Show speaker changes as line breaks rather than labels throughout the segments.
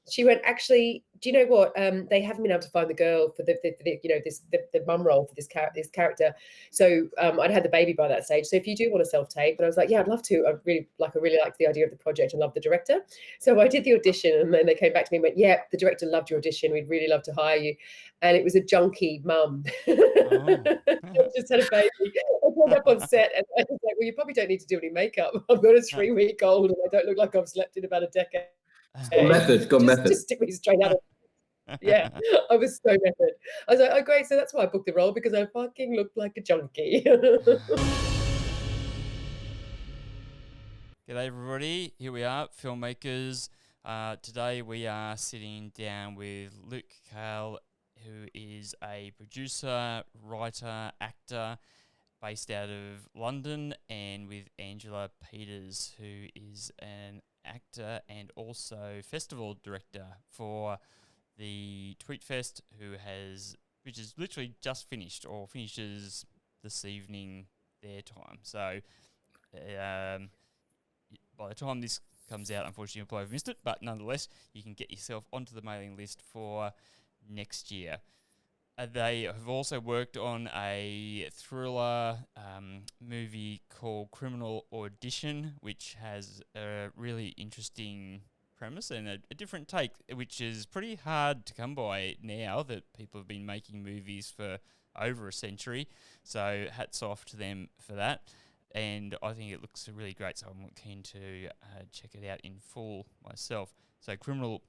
she went, actually, do you know what? They haven't been able to find the girl for the the mum role for this character. So I'd had the baby by that stage. So if you do want to self-tape, and I was like, yeah, I'd love to. I really like the idea of the project and love the director. So I did the audition, and then they came back to me and went, yeah, the director loved your audition. We'd really love to hire you. And it was a junkie mum. Just had a baby. I turned up on set, and I was like, well, you probably don't need to do any makeup. I've got a 3-week-old, and I don't look like I've slept in about a decade. Just stick me straight out of yeah, I was so method. I was like, oh, great. So that's why I booked the role, because I fucking looked like a junkie.
G'day, everybody. Here we are, Filmmakers. Today we are sitting down with Luke Kaile, who is a producer, writer, actor based out of London, and with Angela Peters, who is an actor and also festival director for the Tweetfest, which is literally just finished or finishes this evening their time. So by the time this comes out, unfortunately, you'll probably have missed it, but nonetheless, you can get yourself onto the mailing list for next year. They have also worked on a thriller movie called Criminal Audition, which has a really interesting premise and a different take, which is pretty hard to come by now that people have been making movies for over a century. So hats off to them for that. And I think it looks really great, so I'm keen to check it out in full myself. So Criminal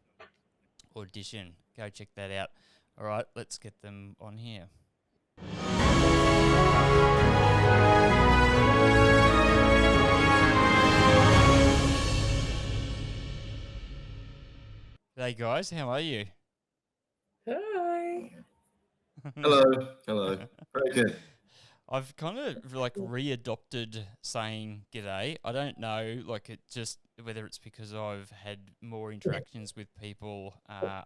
Audition, go check that out. All right, let's get them on here. Hey guys, how are you?
Hi.
Hello. Very good.
I've kind of like readopted saying g'day. I don't know, like it just whether it's because I've had more interactions with people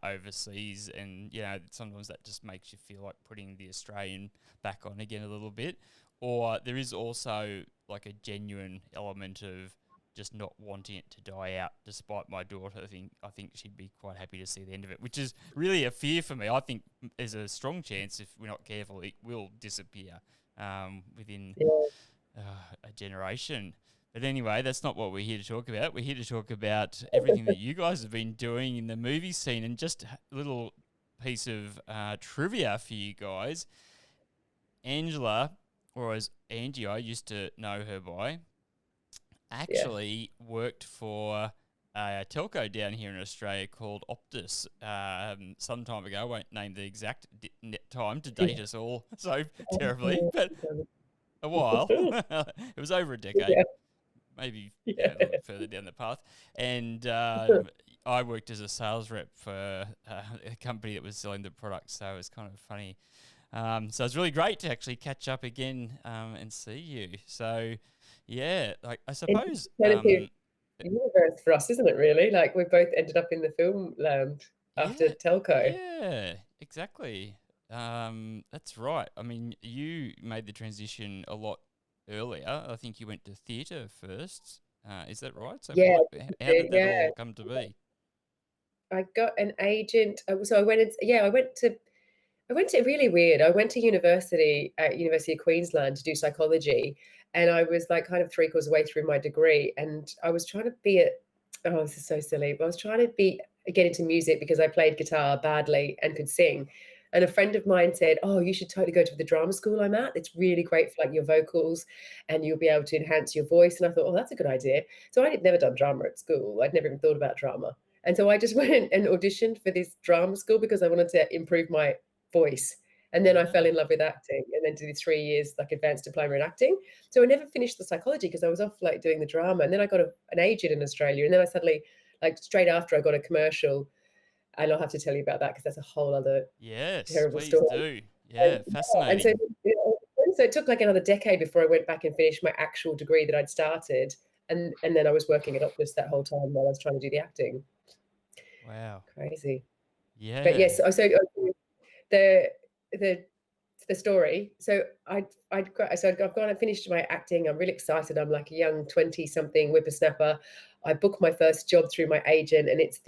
overseas, and sometimes that just makes you feel like putting the Australian back on again a little bit, or there is also like a genuine element of just not wanting it to die out. Despite my daughter, I think she'd be quite happy to see the end of it, which is really a fear for me. I think there's a strong chance if we're not careful, it will disappear within a generation. But anyway, that's not what we're here to talk about. We're here to talk about everything that you guys have been doing in the movie scene, and just a little piece of trivia for you guys. Angela, or as Angie I used to know her by, actually worked for a telco down here in Australia called Optus some time ago. I won't name the exact time to date us all so terribly, but a while. It was over a decade, maybe a little bit further down the path. And I worked as a sales rep for a company that was selling the product, so it was kind of funny. So it's really great to actually catch up again and see you. So, yeah, like I suppose...
universe for us, isn't it, really? Like we both ended up in the film land after telco.
Yeah, exactly. That's right. I mean, you made the transition a lot earlier. I think you went to theatre first. Is that right? So how did that all come to be?
I got an agent. So I went to really weird. I went to university at University of Queensland to do psychology, and I was like kind of 3/4 way through my degree, and I was trying to be this is so silly, but I was trying to get into music because I played guitar badly and could sing. And a friend of mine said, oh, you should totally go to the drama school I'm at. It's really great for like your vocals, and you'll be able to enhance your voice. And I thought, oh, that's a good idea. So I had never done drama at school. I'd never even thought about drama. And so I just went and auditioned for this drama school because I wanted to improve my voice. And then I fell in love with acting, and then did 3 years like advanced diploma in acting. So I never finished the psychology because I was off like doing the drama. And then I got an agent in Australia, and then I suddenly, like straight after, I got a commercial, and I'll have to tell you about that because that's a whole other terrible story.
Do. Yeah, fascinating.
And so it took like another decade before I went back and finished my actual degree that I'd started, and then I was working at Optus that whole time while I was trying to do the acting.
Wow,
crazy.
Yeah,
but yes, so the the story. So I've gone and finished my acting. I'm really excited. I'm like a young 20-something whippersnapper. I booked my first job through my agent, and it's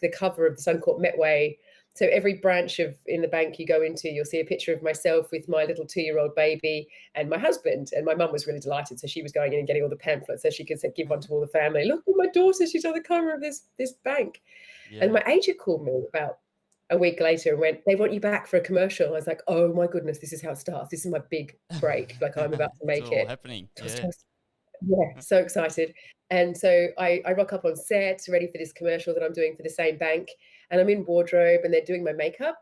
the cover of the Suncourt Metway. So every branch of in the bank you go into, you'll see a picture of myself with my little 2-year-old baby and my husband. And my mum was really delighted. So she was going in and getting all the pamphlets so she could give one to all the family. Look, my daughter, she's on the cover of this bank. And
Yeah.
my agent called me about a week later and went, "They want you back for a commercial." I was like, "Oh my goodness, this is how it starts. This is my big break. Like, I'm about to
It's
make
all
it."
happening.
So I was
Yeah.
yeah, so excited. And so I rock up on set, ready for this commercial that I'm doing for the same bank. And I'm in wardrobe and they're doing my makeup.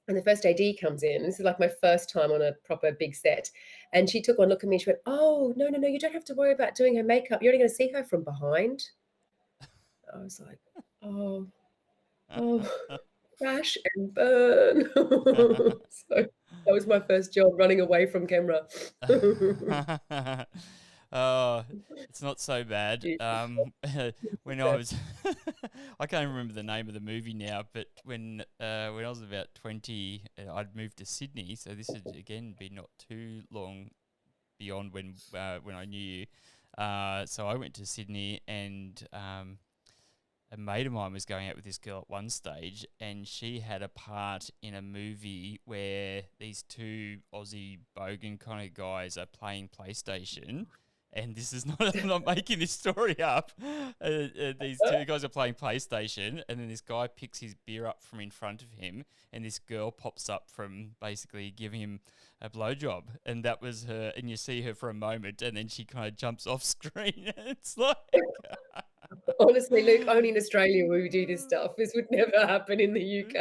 And the first AD comes in. This is like my first time on a proper big set. And she took one look at me. She went, "Oh, no, no, no, you don't have to worry about doing her makeup. You're only going to see her from behind." I was like, "Oh, oh, crash and burn." So that was my first job, running away from camera.
Oh, it's not so bad. When I
Yeah.
was, I can't remember the name of the movie now, but when I was about 20, I'd moved to Sydney. So this had again been not too long beyond when I knew you. So I went to Sydney, and a mate of mine was going out with this girl at one stage, and she had a part in a movie where these two Aussie bogan kind of guys are playing PlayStation. And this is not, I'm not making this story up. These two guys are playing PlayStation, and then this guy picks his beer up from in front of him, and this girl pops up from basically giving him a blowjob. And that was her, and you see her for a moment, and then she kind of jumps off screen. It's like.
Honestly, Luke, only in Australia will we do this stuff. This would never happen in the UK.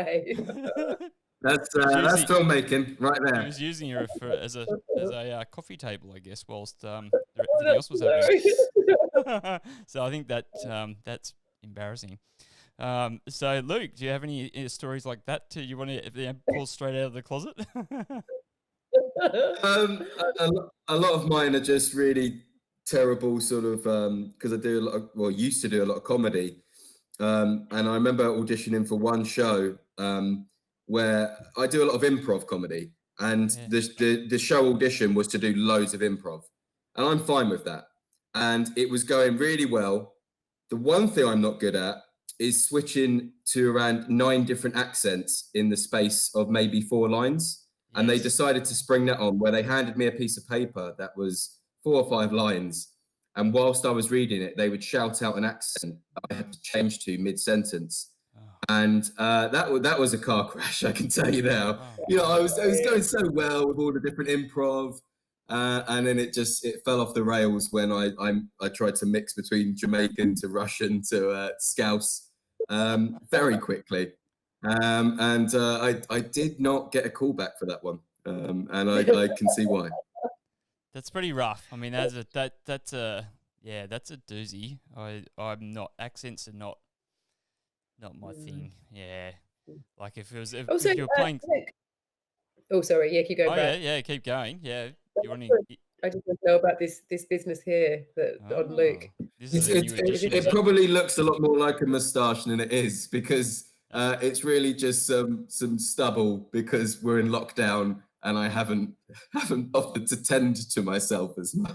That's
Using-
filmmaking right
He
there.
was using her as a coffee table, I guess, whilst everything
Oh,
else was happening. So I think that that's embarrassing. So Luke, do you have any stories like that? You want to pull straight out of the closet?
A lot of mine are just really terrible, sort of, because I do a lot of, well, used to do a lot of comedy, and I remember auditioning for one show where I do a lot of improv comedy, and the show audition was to do loads of improv, and I'm fine with that, and it was going really well. The one thing I'm not good at is switching to around 9 different accents in the space of maybe 4 lines. And they decided to spring that on, where they handed me a piece of paper that was 4 or 5 lines. And whilst I was reading it, they would shout out an accent I had to change to mid-sentence. And that was a car crash, I can tell you now. You know, I was going so well with all the different improv, and then it fell off the rails when I tried to mix between Jamaican to Russian to Scouse very quickly. And I did not get a call back for that one, and I can see why.
That's pretty rough. I mean, that's a doozy. I'm not, accents are not my thing. Yeah, like if
Also,
if you're playing.
Luke. Oh, sorry. Yeah, keep going.
Oh
back.
yeah, keep going. Yeah, you want
I just want to know about this business here on Luke.
This is a new edition.
It probably looks a lot more like a moustache than it is, because it's really just some stubble, because we're in lockdown and I haven't offered to tend to myself as much.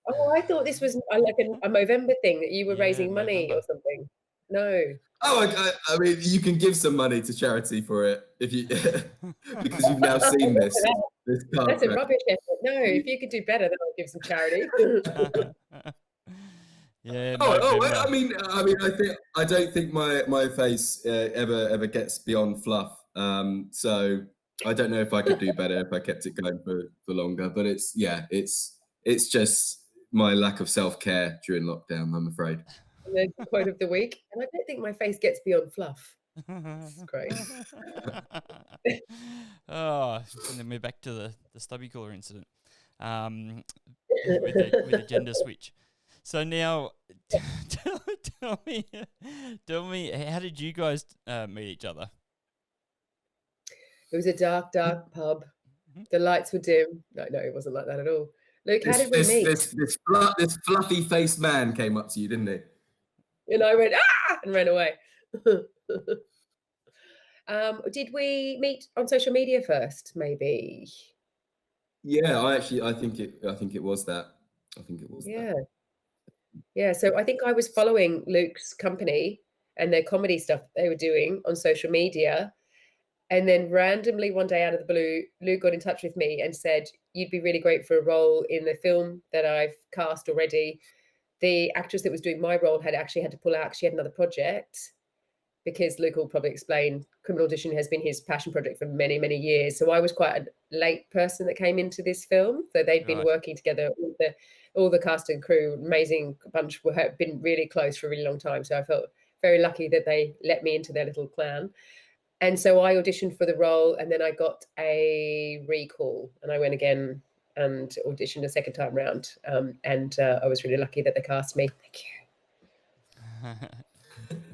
Oh, I thought this was like a Movember thing, that you were raising money or something. No.
Oh, I mean, you can give some money to charity for it if you because you've now seen this.
That's a rubbish effort. No, if you could do better, then I'll give some charity.
Yeah.
I mean, I don't think my face ever gets beyond fluff. So I don't know if I could do better if I kept it going for longer. But it's just my lack of self-care during lockdown, I'm afraid.
And the quote of the week, and I don't think my face gets beyond fluff. It's great.
Oh, and then we're back to the stubby cooler incident, with the gender switch. So now, tell me, how did you guys meet each other?
It was a dark pub. The lights were dim. No, it wasn't like that at all. Luke, how did we meet?
This fluffy-faced man came up to you, didn't he?
And I went, "Ah!" and ran away. Did we meet on social media first, maybe?
Yeah, I think it was that. I think it was that.
Yeah. Yeah, so I think I was following Luke's company and their comedy stuff they were doing on social media, and then randomly one day out of the blue, Luke got in touch with me and said, "You'd be really great for a role in the film that I've cast already." The actress that was doing my role had actually had to pull out. She had another project because Luke will probably explain, Criminal Audition has been his passion project for many, many years. So I was quite a late person that came into this film. So they'd been
Right.
working together, all the cast and crew, amazing bunch, had been really close for a really long time. So I felt very lucky that they let me into their little clan. And so I auditioned for the role, and then I got a recall, and I went again and auditioned a second time round. And I was really lucky that they cast me. Thank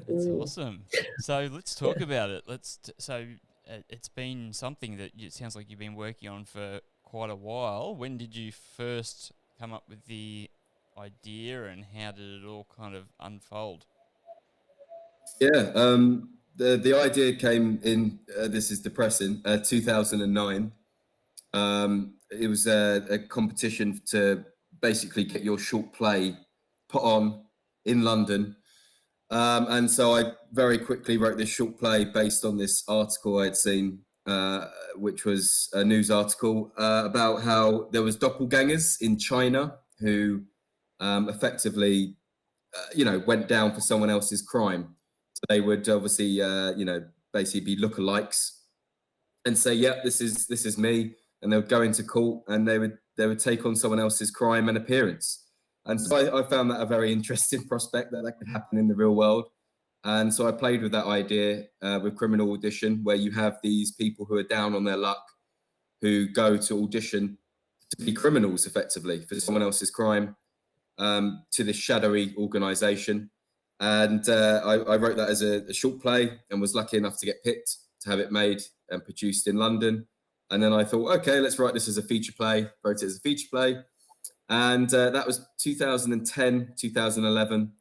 That's
you.
awesome. So let's talk about it. It's been something that it sounds like you've been working on for quite a while. When did you first come up with the idea, and how did it all kind of unfold?
Yeah, the idea came in. This is depressing. 2009. It was a competition to basically get your short play put on in London. And so I very quickly wrote this short play based on this article I'd seen, which was a news article about how there was doppelgangers in China who effectively, went down for someone else's crime. So they would obviously, basically be lookalikes and say, "Yep, this is me," and they would go into court and they would take on someone else's crime and appearance. And so I found that a very interesting prospect that could happen in the real world. And so I played with that idea with Criminal Audition, where you have these people who are down on their luck, who go to audition to be criminals effectively for someone else's crime, to this shadowy organization. And I wrote that as a short play and was lucky enough to get picked to have it made and produced in London. And then I thought, okay, let's write this as a feature play. Wrote it as a feature play. And that was 2010, 2011.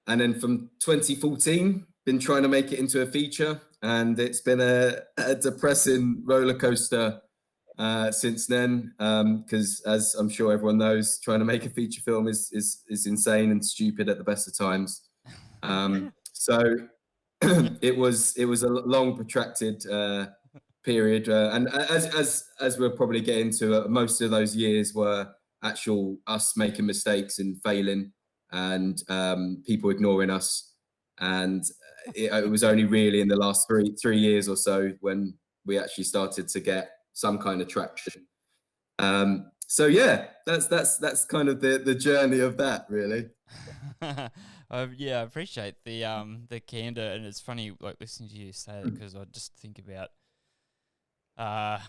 And then from 2014, been trying to make it into a feature. And it's been a depressing roller coaster since then, because as I'm sure everyone knows, trying to make a feature film is insane and stupid at the best of times. So it was a long protracted period, and as we'll probably get into, most of those years were actual us making mistakes and failing, and people ignoring us, and it was only really in the last three years or so when we actually started to get some kind of traction. So yeah, that's kind of the journey of that, really.
Yeah, I appreciate the candor, and it's funny like listening to you say it, because I just think about uh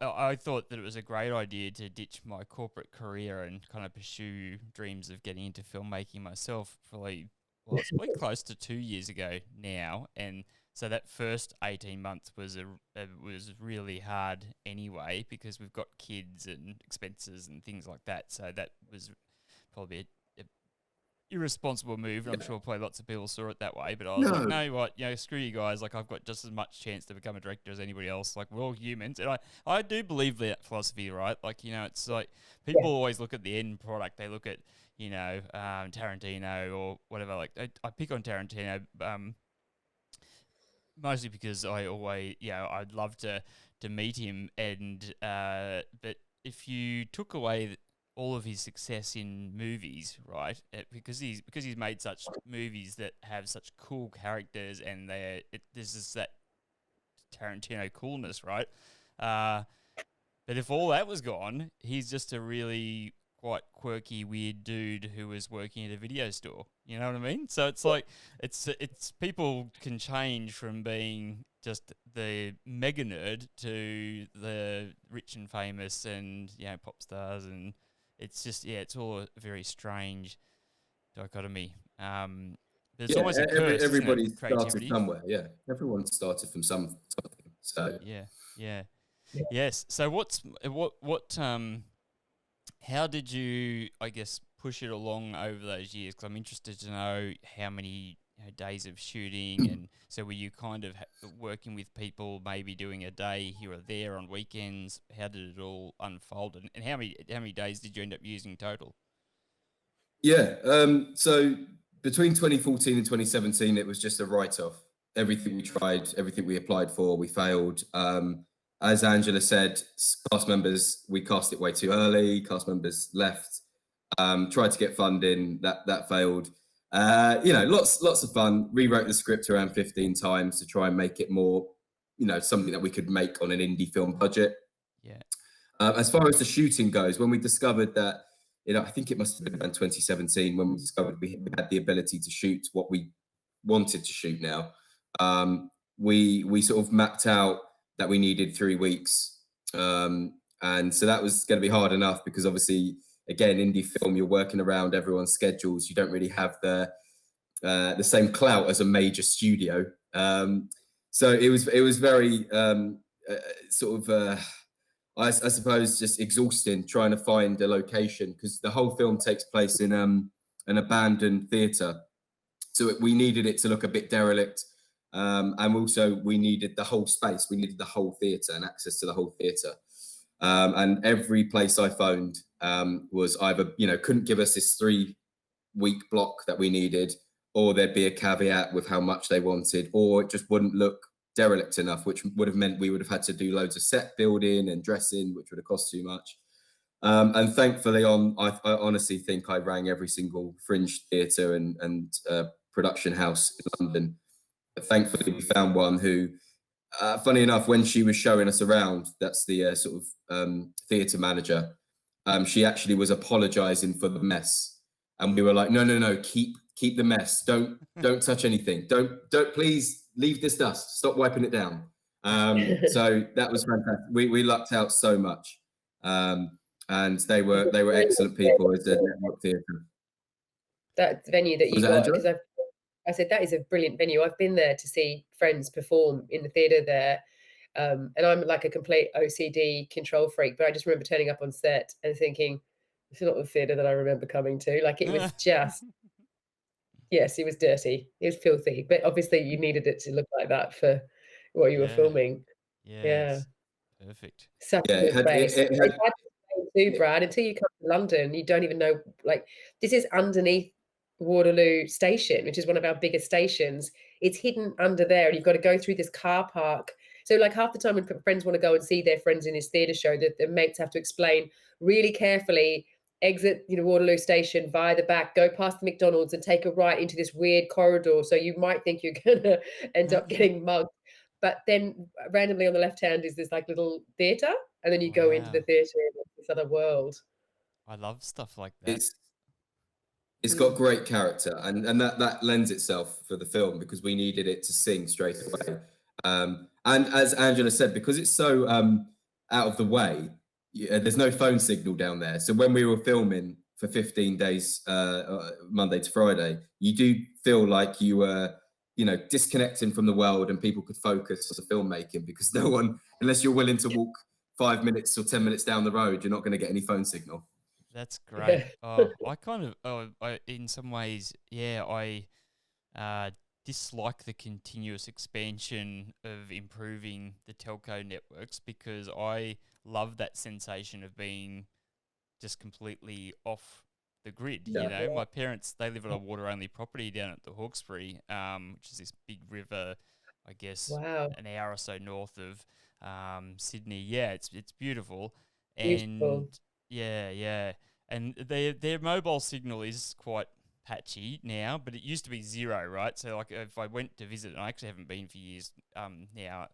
I thought that it was a great idea to ditch my corporate career and kind of pursue dreams of getting into filmmaking myself. It's probably close to 2 years ago now, and so that first 18 months was was really hard anyway, because we've got kids and expenses and things like that. So that was probably a irresponsible move, and I'm sure probably lots of people saw it that way. But I was like,
No,
no, what, screw you guys. Like, I've got just as much chance to become a director as anybody else. Like, we're all humans, and I do believe that philosophy, right? Like, it's like people
Yeah.
always look at the end product. They look at Tarantino or whatever. Like, I pick on Tarantino mostly because I always, I'd love to meet him, and but if you took away all of his success in movies, right? Because he's made such movies that have such cool characters, and this is that Tarantino coolness, right? But if all that was gone, he's just a really quite quirky, weird dude who was working at a video store. You know what I mean? So it's like it's people can change from being just the mega nerd to the rich and famous and pop stars, and it's just it's all a very strange dichotomy. But it's
yeah,
almost a curse, isn't it?
everybody started
Creativity.
somewhere. Yeah, everyone started from something. So
Yeah, yeah. Yes. So how did you, I guess, push it along over those years? Because I'm interested to know how many days of shooting, and so were you kind of working with people, maybe doing a day here or there on weekends? How did it all unfold, and how many days did you end up using total?
Yeah. So between 2014 and 2017, it was just a write-off. Everything we tried, everything we applied for, we failed. As Angela said, cast members, we cast it way too early. Cast members left. Tried to get funding, that failed. Lots of fun. Rewrote the script around 15 times to try and make it more, something that we could make on an indie film budget.
Yeah.
As far as the shooting goes, when we discovered that, I think it must have been around 2017 when we discovered we had the ability to shoot what we wanted to shoot now. We sort of mapped out that we needed 3 weeks. And so that was going to be hard enough because obviously, again, indie film, you're working around everyone's schedules. You don't really have the same clout as a major studio. So it was very I suppose just exhausting trying to find a location because the whole film takes place in an abandoned theatre. So we needed it to look a bit derelict. And also we needed the whole space. We needed the whole theatre and access to the whole theatre. And every place I phoned was either, couldn't give us this 3-week block that we needed, or there'd be a caveat with how much they wanted, or it just wouldn't look derelict enough, which would have meant we would have had to do loads of set building and dressing, which would have cost too much. And thankfully, I honestly think I rang every single Fringe theatre and production house in London. But thankfully, we found one who, funny enough, when she was showing us around, that's the theatre manager. She actually was apologising for the mess, and we were like, no, keep the mess. Don't touch anything. Don't please leave this dust. Stop wiping it down. So that was fantastic. We lucked out so much, and they were excellent people as a network theatre.
That venue that you got, because I said that is a brilliant venue. I've been there to see friends perform in the theatre there, and I'm like a complete OCD control freak. But I just remember turning up on set and thinking, "This is not the theatre that I remember coming to." Like it was just. Yes, it was dirty. It was filthy, but obviously you needed it to look like that for what you were filming. Yeah.
Perfect.
Such a good space. It's hard to say too, Brad, until you come to London, you don't even know, like, this is underneath Waterloo Station, which is one of our biggest stations. It's hidden under there, and you've got to go through this car park. So, like, half the time when friends want to go and see their friends in this theatre show, that the mates have to explain really carefully, exit, Waterloo Station via the back, go past the McDonald's and take a right into this weird corridor. So you might think you're gonna end up getting mugged. But then randomly on the left hand is this like little theatre, and then you go into the theatre in this other world.
I love stuff like that.
It's got great character, and that lends itself for the film because we needed it to sing straight away. And as Angela said, because it's so out of the way, there's no phone signal down there. So when we were filming for 15 days, Monday to Friday, you do feel like you were, disconnecting from the world, and people could focus on filmmaking because no one, unless you're willing to walk 5 minutes or 10 minutes down the road, you're not going to get any phone signal.
That's great. I kind of, in some ways, I dislike the continuous expansion of improving the telco networks because I love that sensation of being just completely off the grid. My parents, they live on a water-only property down at the Hawkesbury, which is this big river, I guess, an hour or so north of Sydney. Yeah, it's beautiful.
Beautiful.
And and their mobile signal is quite patchy now, but it used to be 0, right? So like if I went to visit, and I actually haven't been for years now,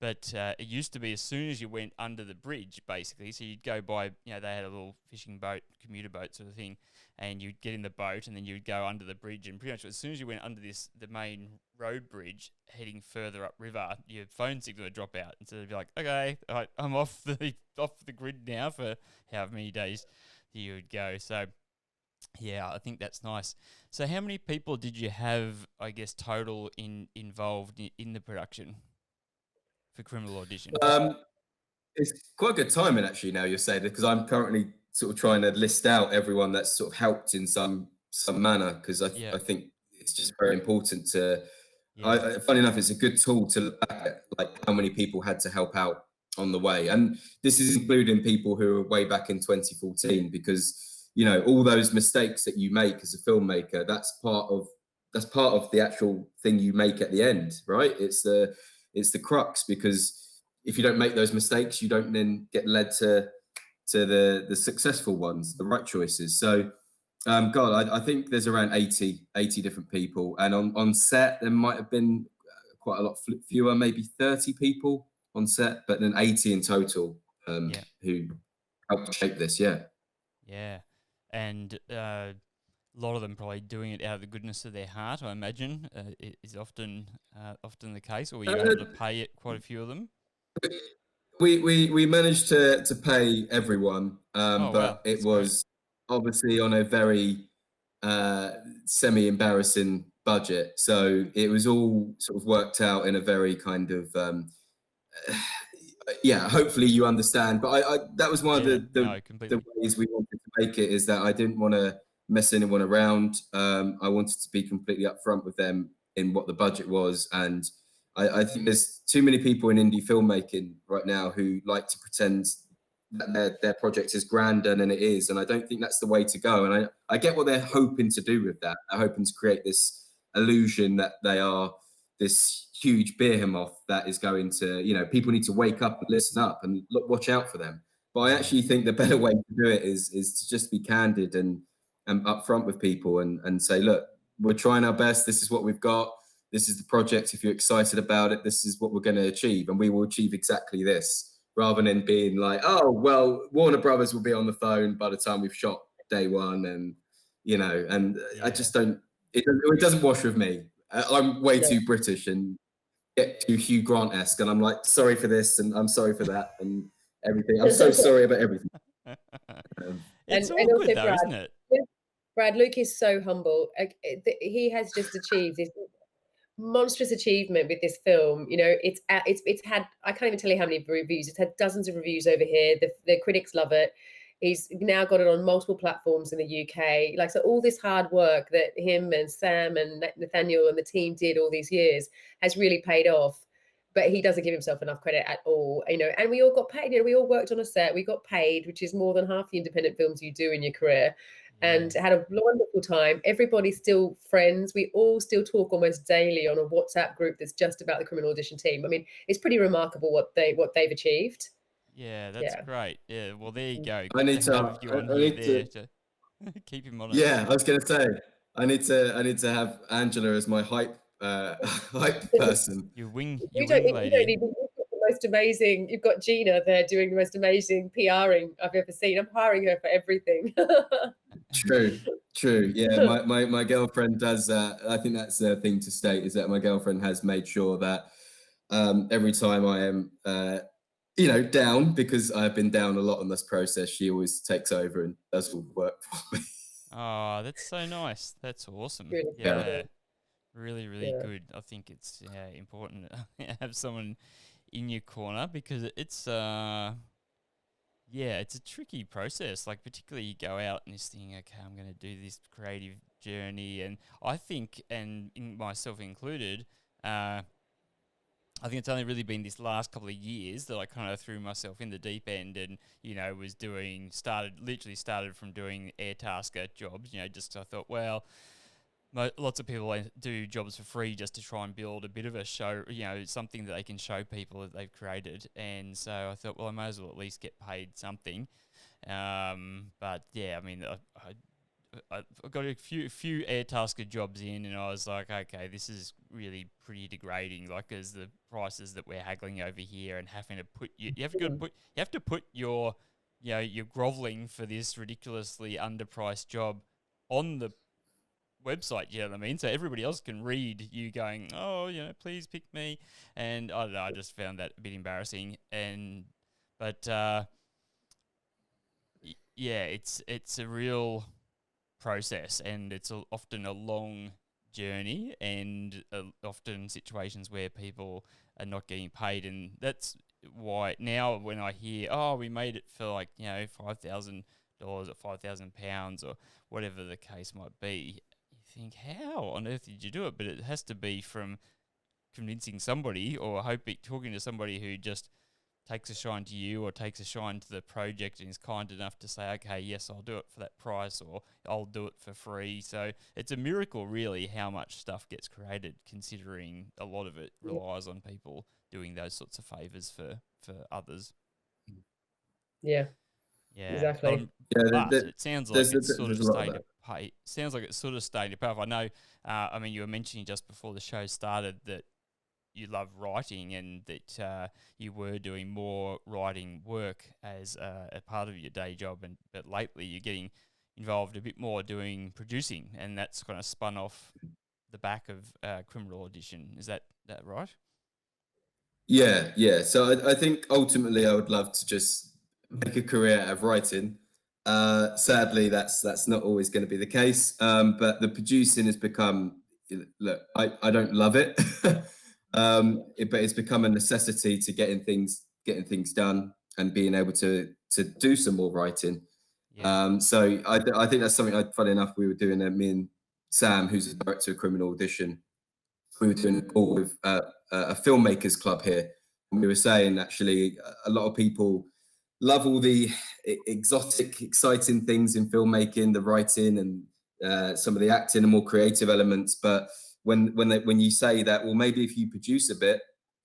but it used to be as soon as you went under the bridge, basically. So you'd go by, they had a little fishing boat, commuter boat sort of thing, and you'd get in the boat and then you'd go under the bridge, and pretty much as soon as you went under the main road bridge heading further upriver, your phone signal would drop out, and so they'd be like, okay, I'm off the grid now for however many days you would go. So yeah, I think that's nice. So how many people did you have, I guess, total involved in the production for Criminal Audition?
It's quite good timing, actually, now you're saying it, because I'm currently sort of trying to list out everyone that's sort of helped in some manner, because I think it's just very important to.
Yeah.
Funny enough, it's a good tool to look back at, like how many people had to help out on the way, and this is including people who are way back in 2014, because all those mistakes that you make as a filmmaker, that's part of the actual thing you make at the end, right? It's the crux, because if you don't make those mistakes, you don't then get led to the successful ones, the right choices. So God, I think there's around 80 different people, and on set there might have been quite a lot fewer, maybe 30 people on set, but then 80 in total
Yeah.
who helped shape this. Yeah.
Yeah. And a lot of them probably doing it out of the goodness of their heart, I imagine, is often the case. Or were you able to pay it, quite a few of them?
We managed to pay everyone,
Oh, wow.
but it
That's great.
was obviously on a very semi-embarrassing budget. So it was all sort of worked out in a very kind of yeah. Hopefully you understand. But I that was one of
Yeah.
the
No, completely.
ways we wanted to make it, is that I didn't want to mess anyone around. I wanted to be completely upfront with them in what the budget was, and I think there's too many people in indie filmmaking right now who like to pretend that their project is grander than it is, and I don't think that's the way to go. And I get what they're hoping to do with that. They're hoping to create this illusion that they are this huge behemoth that is going to, people need to wake up and listen up and watch out for them. But I
Yeah.
actually think the better way to do it is to just be candid and upfront with people, and say, look, we're trying our best. This is what we've got. This is the project. If you're excited about it, this is what we're going to achieve, and we will achieve exactly this. Rather than being like, oh, well, Warner Brothers will be on the phone by the time we've shot day one, and I just don't. It doesn't wash with me. I'm way
No.
too British and get too Hugh Grant-esque, and I'm like, sorry for this, and I'm sorry for that, and everything. I'm so sorry about everything.
It's all
and
good
also
though,
Brad,
isn't it?
Luke is so humble. He has just achieved this monstrous achievement with this film. It's had, I can't even tell you how many reviews. It's had dozens of reviews over here. The critics love it. He's now got it on multiple platforms in the UK. So all this hard work that him and Sam and Nathaniel and the team did all these years has really paid off. But he doesn't give himself enough credit at all, and we all got paid. We all worked on a set. We got paid, which is more than half the independent films you do in your career, and had a wonderful time. Everybody's still friends. We all still talk almost daily on a WhatsApp group that's just about the Criminal Audition team. I mean, it's pretty remarkable what they've achieved.
Yeah, that's great. Yeah, well, there you go.
I
Good
need
to have
to.
you on
I
here
need
there
to.
to keep him on it.
Yeah, I was going to say, I need to have Angela as my hype hype person.
Your wing
You don't
lady.
need. You've got the most amazing. You've got Gina there doing the most amazing PRing I've ever seen. I'm hiring her for everything.
True. Yeah, my girlfriend does. I think that's the thing to state, is that my girlfriend has made sure that every time I am, down, because I've been down a lot in this process, she always takes over and does all the work for me.
Oh, that's so nice. That's awesome.
Really
Yeah, really, really
Yeah.
good. I think it's important to have someone in your corner, because it's it's a tricky process. Like, particularly you go out and just thinking, okay, I'm going to do this creative journey, and I think, and in myself included, I think it's only really been this last couple of years that I kind of threw myself in the deep end, and started from doing Airtasker jobs. Just I thought, well, lots of people do jobs for free just to try and build a bit of a show, something that they can show people that they've created. And so I thought, well, I may as well at least get paid something. But yeah, I mean, I got a few Airtasker jobs in, and I was like, okay, this is really pretty degrading. Like, as the prices that we're haggling over here, and having to put you have to put your you're groveling for this ridiculously underpriced job on the website, you know what I mean? So everybody else can read you going, oh, please pick me. And I don't know, I just found that a bit embarrassing. But it's a real process, and it's often a long journey, and often situations where people are not getting paid. And that's why now when I hear, oh, we made it for like, $5,000 or £5,000 or whatever the case might be, you think, how on earth did you do it? But it has to be from convincing somebody or talking to somebody who just takes a shine to you or takes a shine to the project and is kind enough to say, okay, yes, I'll do it for that price, or I'll do it for free. So it's a miracle, really, how much stuff gets created, considering a lot of it relies on people doing those sorts of favors for others.
Yeah,
Yeah,
exactly.
but it sounds like it's sort of
there's a lot of
starting
that.
to pay. Sounds like it's sort of starting to pay off. I know. I mean, you were mentioning just before the show started that you love writing and that you were doing more writing work as a part of your day job, but lately you're getting involved a bit more doing producing, and that's kind of spun off the back of Criminal Audition. Is that right?
Yeah. So I think ultimately I would love to just make a career out of writing. Sadly, that's not always going to be the case. But the producing has become, look, I don't love it, but it's become a necessity to getting things done and being able to do some more writing.
Yeah.
So I think that's something. Funny enough, we were doing me and Sam, who's the director of Criminal Audition. We were doing a call with a filmmakers club here, and we were saying actually a lot of people love all the exotic, exciting things in filmmaking, the writing and some of the acting and more creative elements. But when you say that, well, maybe if you produce a bit,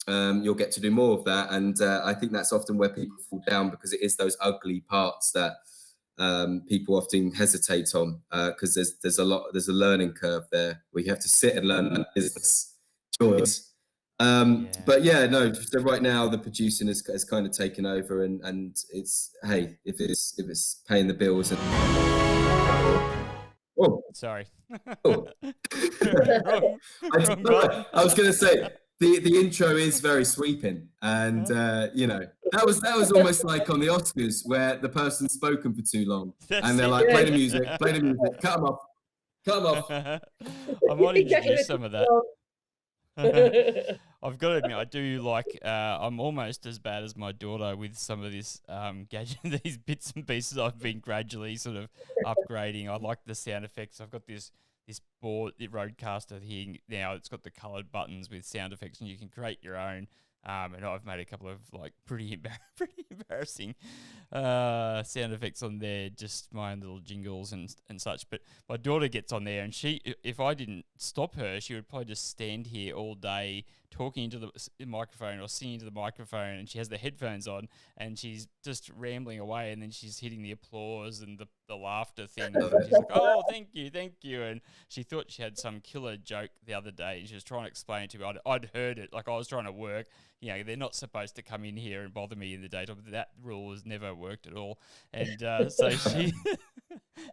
you'll get to do more of that. And I think that's often where people fall down, because it is those ugly parts that people often hesitate on, because there's a learning curve there where you have to sit and learn that business choice. But yeah, no. So right now the producing has kind of taken over, and it's, hey, if it's paying the bills and oh,
Sorry.
oh.
wrong button.
I was going to say the intro is very sweeping, and that was almost like on the Oscars where the person's spoken for too long,
That's
and they're
it.
like, play the music, cut them off, cut them off.
I might introduce some of that. I've got to admit, I do like. I'm almost as bad as my daughter with some of this gadget, these bits and pieces. I've been gradually sort of upgrading. I like the sound effects. I've got this board, the Rodecaster here now. It's got the coloured buttons with sound effects, and you can create your own. And I've made a couple of like pretty embarrassing sound effects on there, just my own little jingles and such. But my daughter gets on there, and if I didn't stop her, she would probably just stand here all day talking into the microphone or singing to the microphone, and she has the headphones on, and she's just rambling away, and then she's hitting the applause and the laughter thing. And she's like, "Oh, thank you," and she thought she had some killer joke the other day, and she was trying to explain it to me. I'd heard it, like I was trying to work. They're not supposed to come in here and bother me in the daytime. That rule has never worked at all. And so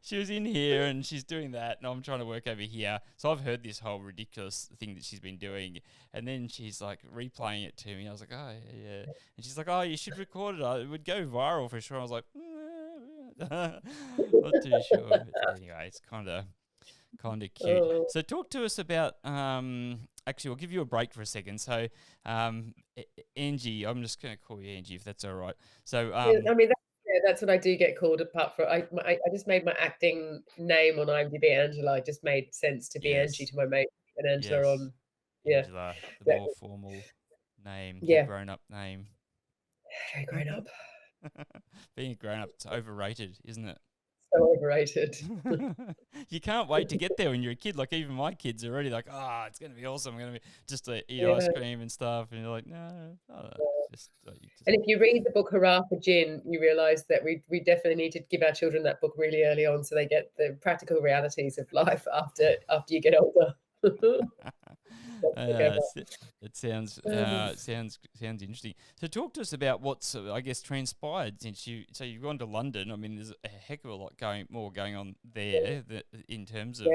she was in here and she's doing that, and I'm trying to work over here. So I've heard this whole ridiculous thing that she's been doing, and then she's like replaying it to me. I was like, oh yeah, and she's like, oh, you should record it. It would go viral for sure. I was like, not too sure. But anyway, it's kind of cute. So talk to us about actually we'll give you a break for a second. So Angie, I'm just going to call you Angie if that's all right. So
I mean that's what I do get called. Apart from I just made my acting name on IMDb Angela. It just made sense to be Angie to my mate and Angela on. Yeah,
Angela, the more formal name, the grown-up name.
Very grown up.
Being a grown-up, it's overrated, isn't it?
So overrated.
You can't wait to get there when you're a kid. Like even my kids are already like, it's going to be awesome. I'm going to be just to eat ice cream and stuff. And you're like, no.
And if you read the book Hurrah for Gin, you realise that we definitely need to give our children that book really early on, so they get the practical realities of life after you get older.
It sounds interesting. So talk to us about what's I guess transpired since you've gone to London. I mean, there's a heck of a lot going on there in terms of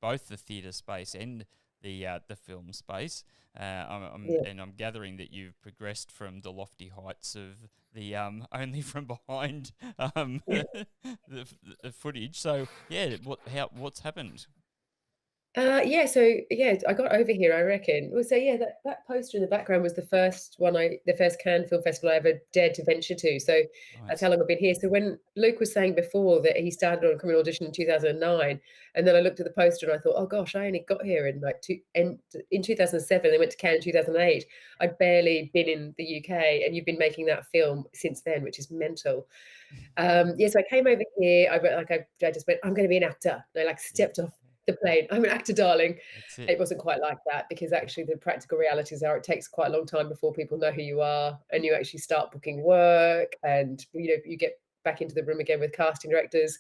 both the theatre space and the film space. And I'm gathering that you've progressed from the lofty heights of the only from behind the footage. So yeah, what's happened?
Yeah, so yeah, I got over here, I reckon. Well, so yeah, that poster in the background was the first Cannes Film Festival I ever dared to venture to. So that's how
Nice.
long I've been here. So when Luke was saying before that he started on Criminal Audition in 2009, and then I looked at the poster and I thought, oh gosh, I only got here in in 2007. I went to Cannes in 2008. I'd barely been in the UK, and you've been making that film since then, which is mental. Yeah, so I came over here. I just went, I'm going to be an actor. And I like
Yeah,
stepped off the plane. I'm an actor, darling.
that's it.
It wasn't quite like that because actually the practical realities are it takes quite a long time before people know who you are and you actually start booking work and you get back into the room again with casting directors.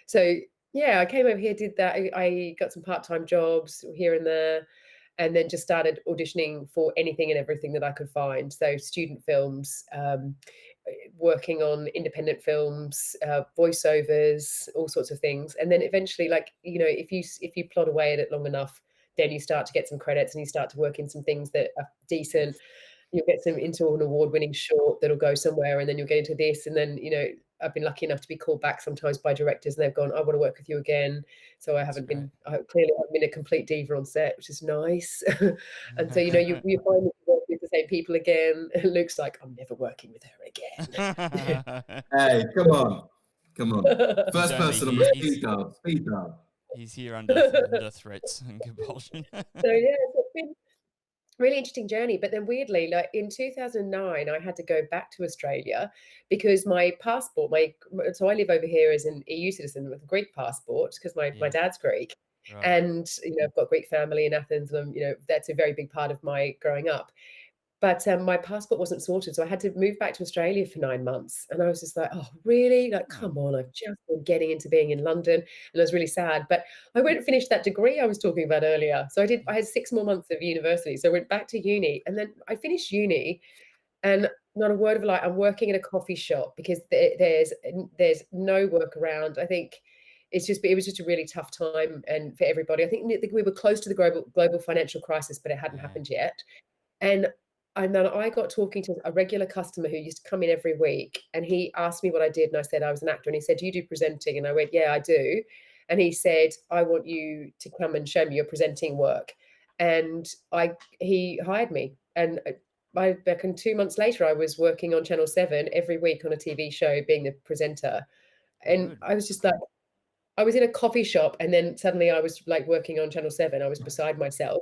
So yeah, I came over here, did that. I got some part-time jobs here and there, and then just started auditioning for anything and everything that I could find. So student films, working on independent films, voiceovers, all sorts of things. And then eventually, like, if you plod away at it long enough, then you start to get some credits and you start to work in some things that are decent. You'll get some into an award-winning short that'll go somewhere, and then you'll get into this, and then I've been lucky enough to be called back sometimes by directors, and they've gone, "I want to work with you again." So
That's great.
I clearly haven't been a complete diva on set, which is nice. And so you find that you work with the same people again. And Luke's like, "I'm never working with her again."
Hey, come on, come on.
He's
First
only
person on
here.
the speed dial, speed dial.
He's here under threats and compulsion.
So yeah, so it's been really interesting journey. But then weirdly, like in 2009, I had to go back to Australia because my passport, so I live over here as an EU citizen with a Greek passport because my
Yeah,
dad's Greek.
right.
And I've got Greek family in Athens, and that's a very big part of my growing up. But my passport wasn't sorted, so I had to move back to Australia for 9 months, and I was just like, "Oh, really? Like,
Oh,
come on, I've just been getting into being in London," and I was really sad, but I went and finished that degree I was talking about earlier. So I had 6 more months of university, so I went back to uni, and then I finished uni, and not a word of a lie, I'm working in a coffee shop because there's no work around. I think it was just a really tough time and for everybody. I think we were close to the global financial crisis, but it hadn't
yeah.
happened yet. And then I got talking to a regular customer who used to come in every week, and he asked me what I did, and I said I was an actor, and he said, "Do you do presenting?" And I went, "Yeah, I do." And he said, "I want you to come and show me your presenting work." And he hired me, and I reckon 2 months later, I was working on Channel 7 every week on a TV show being the presenter. And
Good.
I was just like, I was in a coffee shop, and then suddenly I was like working on Channel 7. I was beside myself.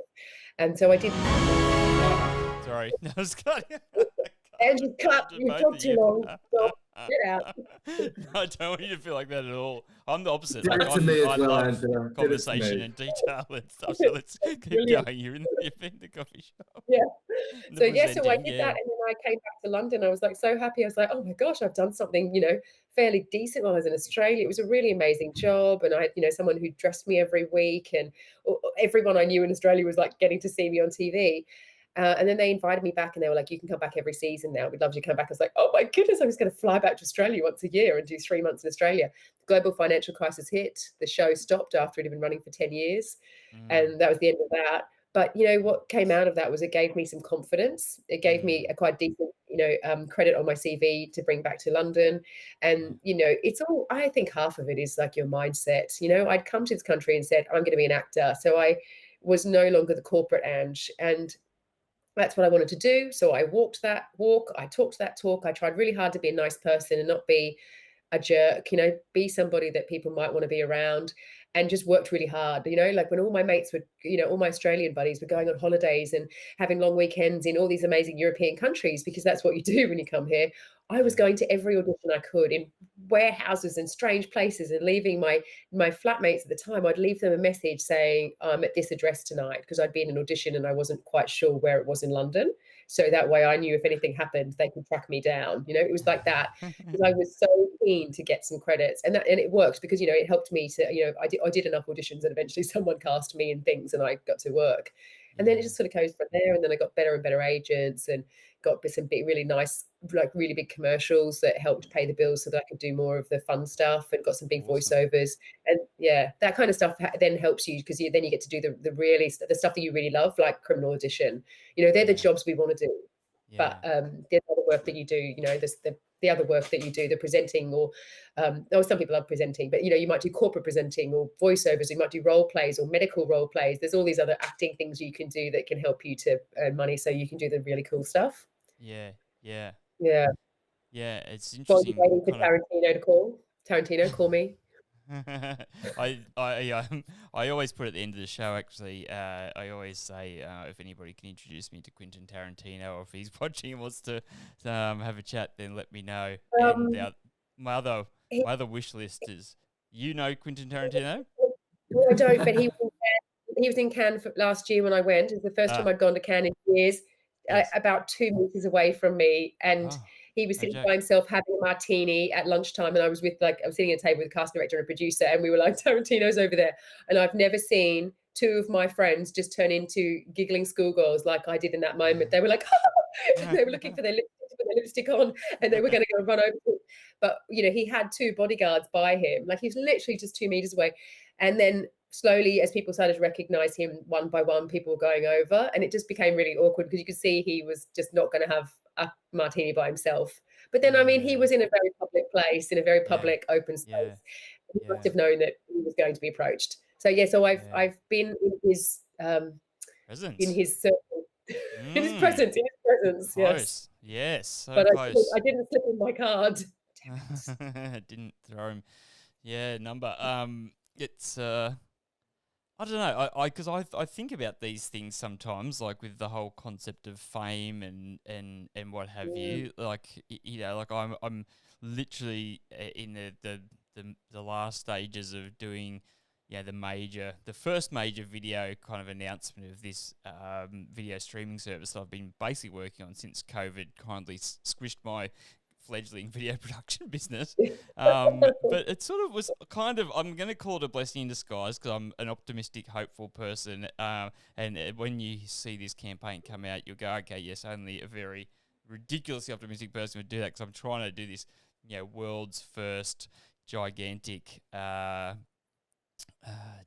And so I did.
Oh, sorry. I was cutting.
And you cut,
To
you
both
talk
of
too
you.
long. Stop. Get out.
I don't want you to feel like that at all. I'm the opposite.
Do
Like
it to me
I
as well,
love
Angela. Do it to
conversation
me.
and detail and stuff. So let's keep
Brilliant.
going. You're in the coffee shop.
Yeah.
The
So yeah, so I
presenting,
did
yeah.
that, and then I came back to London. I was like so happy. I was like, oh my gosh, I've done something, fairly decent while I was in Australia. It was a really amazing job, and I had, someone who dressed me every week, and everyone I knew in Australia was like getting to see me on TV. And then they invited me back, and they were like, "You can come back every season now. We'd love you to come back." I was like, "Oh my goodness, I was going to fly back to Australia once a year and do 3 months in Australia." The global financial crisis hit. The show stopped after it had been running for 10 years,
Mm,
and that was the end of that. But what came out of that was it gave me some confidence. It gave me
mm,
a quite decent, credit on my CV to bring back to London.
yeah,
And it's all. I think half of it is like your mindset. I'd come to this country and said I'm going to be an actor, so I was no longer the corporate Ange, and that's what I wanted to do. So I walked that walk. I talked that talk. I tried really hard to be a nice person and not be a jerk, be somebody that people might want to be around, and just worked really hard. Like when all my mates were, all my Australian buddies were going on holidays and having long weekends in all these amazing European countries, because that's what you do when you come here. I was
yeah.
going to every audition I could in warehouses and strange places, and leaving my flatmates at the time. I'd leave them a message saying I'm at this address tonight, because I'd been in an audition and I wasn't quite sure where it was in London. So that way I knew if anything happened, they could track me down. It was like that, because I was so keen to get some credits, and it worked because it helped me to I did enough auditions, and eventually someone cast me in things, and I got to work, and then it
Yeah,
just sort of goes from there. And then I got better and better agents, and got some big, really nice, like really big commercials that helped pay the bills so that I could do more of the fun stuff, and got some big
awesome.
voiceovers. And yeah, that kind of stuff then helps you, because then you get to do the stuff that you really love, like Criminal Audition. They're the
Yeah,
jobs we want to do. But
yeah,
there's other work that you do, there's the other work that you do, the presenting, or some people love presenting, but you might do corporate presenting or voiceovers, you might do role plays or medical role plays. There's all these other acting things you can do that can help you to earn money, so you can do the really cool stuff.
Yeah, yeah,
Yeah.
yeah. It's
While you're
interesting,
waiting for
kind of.
Tarantino to call. Tarantino, call me.
I always put at the end of the show, actually, I always say, if anybody can introduce me to Quentin Tarantino, or if he's watching and wants to have a chat, then let me know. And
Um,
my other
he,
my other wish list is, Quentin Tarantino?
well, I don't, but he was in Cannes last year when I went. It was the first time
Ah,
I'd gone to Cannes in years,
yes.
about 2 meters away from me. And
Oh,
he was
no
sitting
joke.
by himself having a martini at lunchtime. And I was sitting at a table with a casting director and a producer. And we were like, Tarantino's over there. And I've never seen two of my friends just turn into giggling schoolgirls like I did in that moment. They were like, and they were looking for their lipstick on, and they were going to go and run over to him. But, he had two bodyguards by him. Like, he was literally just 2 meters away. And then slowly, as people started to recognize him one by one, people were going over, and it just became really awkward because you could see he was just not going to have a martini by himself. But then, I mean, he
Yeah,
was in a very public place, in a very
yeah,
public open
yeah,
space. He must
yeah,
have known that he was going to be approached. So yeah, so
yeah.
I've been in
Presents.
his circle,
Mm,
in his presence, yes.
close. Yes, so
But
close.
I didn't slip in my card. Damn it.
Didn't throw him. Yeah, number. It's I don't know. I think about these things sometimes, like with the whole concept of fame and what have
Mm,
you. Like like I'm literally in the last stages of doing, the first major video kind of announcement of this video streaming service that I've been basically working on since COVID kindly squished my fledgling video production business. But it sort of was kind of, I'm going to call it a blessing in disguise, because I'm an optimistic, hopeful person. And when you see this campaign come out, you'll go, okay, yes, only a very ridiculously optimistic person would do that, because I'm trying to do this, world's first gigantic,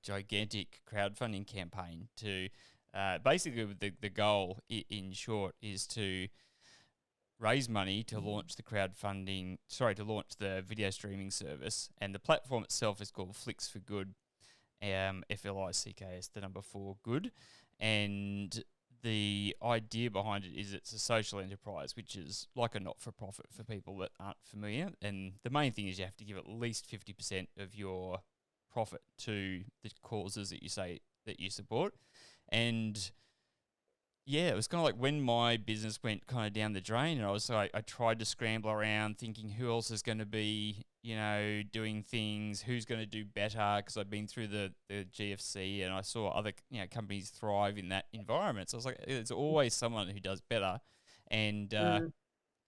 gigantic crowdfunding campaign to basically the goal, in short, is to raise money to launch to launch the video streaming service. And the platform itself is called Flicks for Good, FLICKS, the number 4 good. And the idea behind it is it's a social enterprise, which is like a not-for-profit for people that aren't familiar. And the main thing is you have to give at least 50% of your profit to the causes that you say that you support. And yeah, it was kind of like when my business went kind of down the drain, and I tried to scramble around thinking who else is going to be, doing things, who's going to do better, because I'd been through the GFC and I saw other, companies thrive in that environment. So I was like, there's always someone who does better. And,
mm.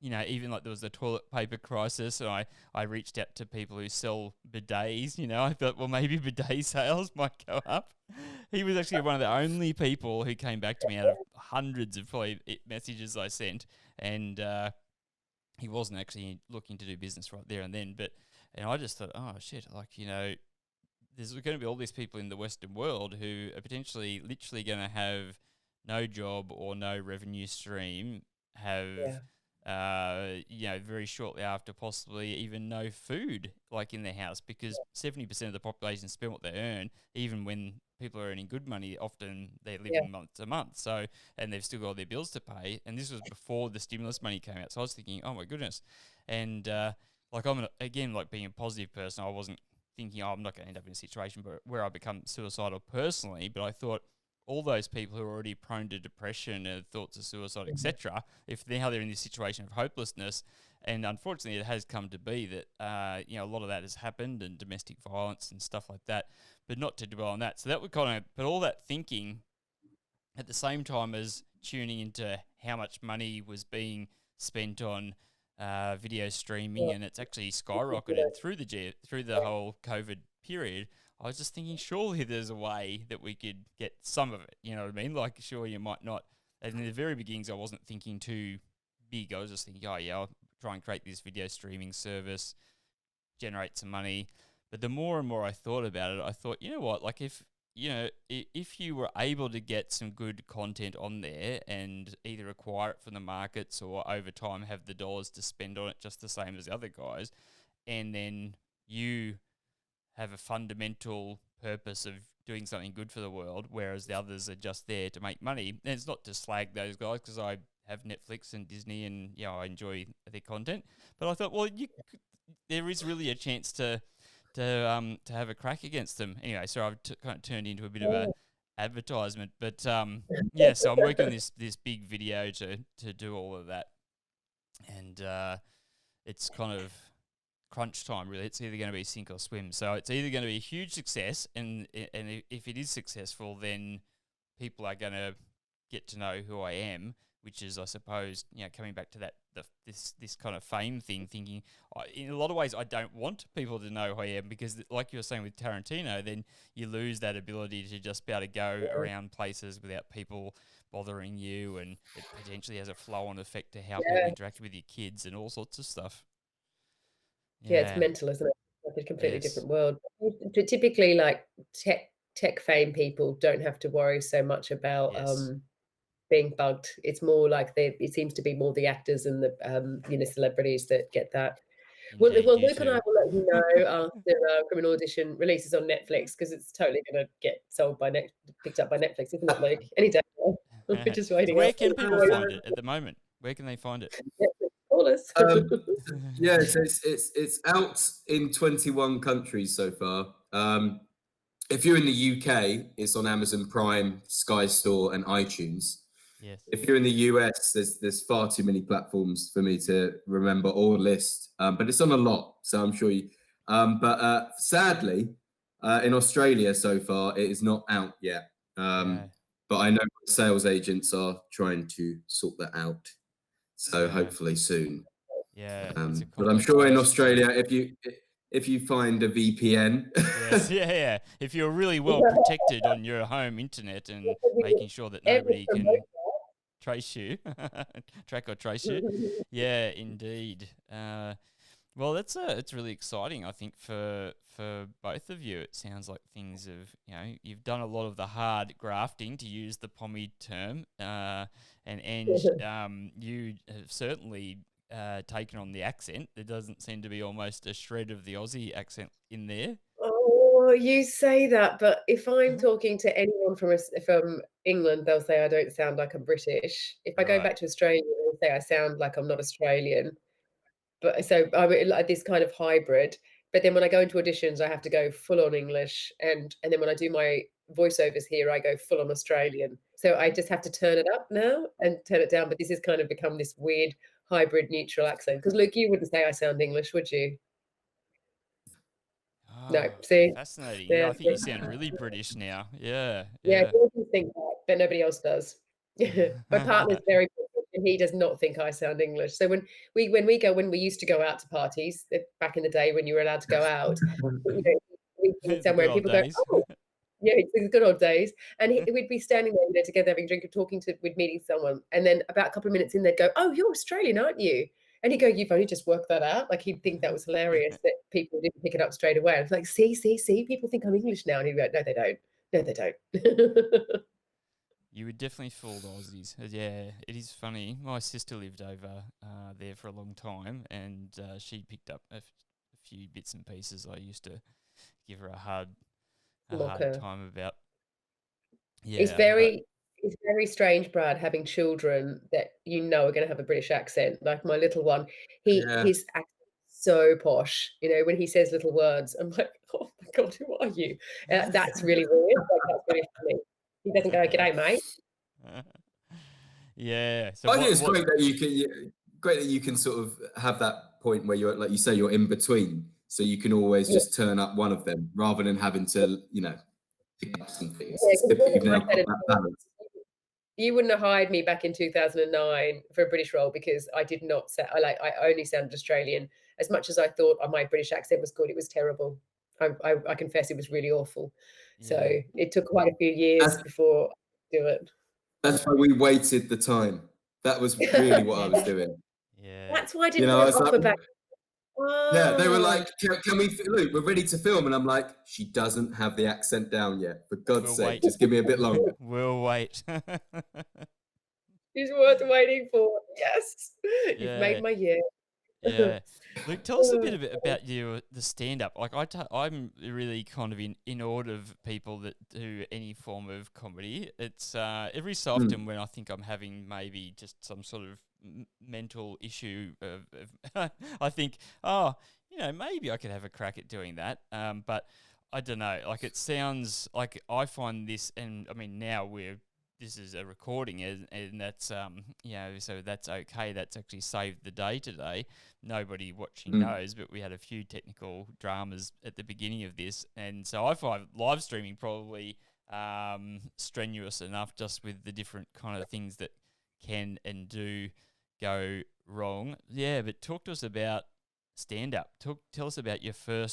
even like there was the toilet paper crisis, and I reached out to people who sell bidets, I thought, well, maybe bidet sales might go up. He was actually one of the only people who came back to me out of hundreds of probably messages I sent, and he wasn't actually looking to do business right there and then. And I just thought, oh shit, like, there's going to be all these people in the Western world who are potentially literally going to have no job or no revenue stream, have
Yeah.
very shortly after, possibly even no food like in their house, because 70% of the population spend what they earn. Even when people are earning good money, often they're
Yeah.
living month to month. So, and they've still got all their bills to pay. And this was before the stimulus money came out. So I was thinking, oh my goodness. And like again, like being a positive person, I wasn't thinking, oh, I'm not going to end up in a situation where I become suicidal personally. But I thought, all those people who are already prone to depression and thoughts of suicide, etc., if now they're in this situation of hopelessness, and unfortunately it has come to be that a lot of that has happened, and domestic violence and stuff like that, but not to dwell on that. So that would kind of put all that thinking at the same time as tuning into how much money was being spent on video streaming,
Yeah.
and it's actually skyrocketed through the whole COVID period. I was just thinking, surely there's a way that we could get some of it. You know what I mean? Like, sure, you might not. And in the very beginnings, I wasn't thinking too big. I was just thinking, oh yeah, I'll try and create this video streaming service, generate some money. But the more and more I thought about it, I thought, you know what? Like, if you know, if you were able to get some good content on there and either acquire it from the markets or over time have the dollars to spend on it just the same as the other guys, and then you have a fundamental purpose of doing something good for the world, whereas the others are just there to make money. And it's not to slag those guys, because I have Netflix and Disney, and I enjoy their content. But I thought, well, there is really a chance to have a crack against them. Anyway, so I've kind of turned into a bit of a advertisement, but yeah. So I'm working on this big video to do all of that, and it's kind of crunch time, really. It's either going to be sink or swim. So it's either going to be a huge success, and if it is successful, then people are going to get to know who I am, which is, I suppose, coming back to that this kind of fame thing, thinking in a lot of ways I don't want people to know who I am, because like you were saying with Tarantino, then you lose that ability to just be able to go around places without people bothering you, and it potentially has a flow-on effect to how people interact with your kids and all sorts of stuff.
Yeah, it's mental, isn't it? Like a completely different world. Typically, like tech fame people don't have to worry so much about being bugged. It's more like it seems to be more the actors and the celebrities that get that.
Indeed,
well, Luke and I will let you know after Criminal Audition releases on Netflix, because it's totally going to get picked up by Netflix, isn't it, Luke? Any day. We're just waiting.
So where can people find it at the moment? Where can they find it?
Call us.
Yeah, so it's out in 21 countries so far. If you're in the UK, it's on Amazon Prime, Sky Store, and iTunes.
Yes.
If you're in the US, there's far too many platforms for me to remember or list, but it's on a lot, so I'm sure you. But sadly, in Australia so far, it is not out yet. But I know sales agents are trying to sort that out, so hopefully soon.
Yeah,
but I'm sure in Australia, if you find a VPN,
yes, yeah. If you're really well protected on your home internet and making sure that nobody can trace you, track or trace you. Yeah, indeed. Well, it's really exciting, I think, for both of you. It sounds like things have, you've done a lot of the hard grafting, to use the pommy term, and you have certainly taken on the accent. There doesn't seem to be almost a shred of the Aussie accent in there.
Oh, you say that, but if I'm talking to anyone from England, they'll say I don't sound like I'm British. If I go back to Australia, they'll say I sound like I'm not Australian. But so I'm like this kind of hybrid. But then when I go into auditions, I have to go full on English, and then when I do my voiceovers here, I go full on Australian. So I just have to turn it up now and turn it down. But this has kind of become this weird hybrid neutral accent. Because Luke, you wouldn't say I sound English, would you? No, see,
fascinating. Yeah, I think you sound really British now. Yeah.
I think that, but nobody else does. My partner's very British, and he does not think I sound English. So when we used to go out to parties back in the day when you were allowed to go out, we'd be somewhere and people go, "Oh, yeah, it's the good old days." And we'd be standing there, together having a drink and we'd meeting someone, and then about a couple of minutes in, they'd go, "Oh, you're Australian, aren't you?" And he'd go, "You've only just worked that out." Like, he'd think that was hilarious that people didn't pick it up straight away. I was like, see, people think I'm English now. And he'd go, "No, they don't. No, they don't."
You would definitely fool the Aussies. Yeah, it is funny. My sister lived over there for a long time, and she picked up a few bits and pieces. I used to give her a hard time about. Yeah,
it's very strange, Brad, having children that are going to have a British accent. Like my little one, his accent is so posh. When he says little words, I'm like, "Oh my God, who are you?" That's really weird. Like, that's really funny. He doesn't go, "G'day, mate."
Yeah. So
I think it's great that you can sort of have that point where you're, like you say, you're in between, so you can always just turn up one of them rather than having to, pick up some things. You've now got that balance.
You wouldn't have hired me back in 2009 for a British role, because I did not I only sounded Australian. As much as I thought my British accent was good, it was terrible. I confess it was really awful. Yeah. So it took quite a few years before I do it.
That's why we waited the time. That was really what I was doing.
Yeah.
That's why I didn't want to offer back.
Yeah, they were
Oh,
like, can we, Luke, we're ready to film. And I'm like, she doesn't have the accent down yet. For God's
We'll
sake,
wait.
just give me a bit longer.
We'll wait.
she's worth waiting for. Yes. You've made
Yeah.
my year.
Yeah. Luke, tell us a bit about the stand-up. Like I'm really kind of in awe of people that do any form of comedy. It's every so often when I think I'm having maybe just some sort of mental issue of I think, oh, maybe I could have a crack at doing that. But I don't know. Like it sounds like I find this, and I mean now this is a recording, and that's so that's okay. That's actually saved the day today. Nobody watching knows, but we had a few technical dramas at the beginning of this, and so I find live streaming probably strenuous enough, just with the different kind of things that can and do go wrong. Yeah, but talk to us about stand up. Tell us about tell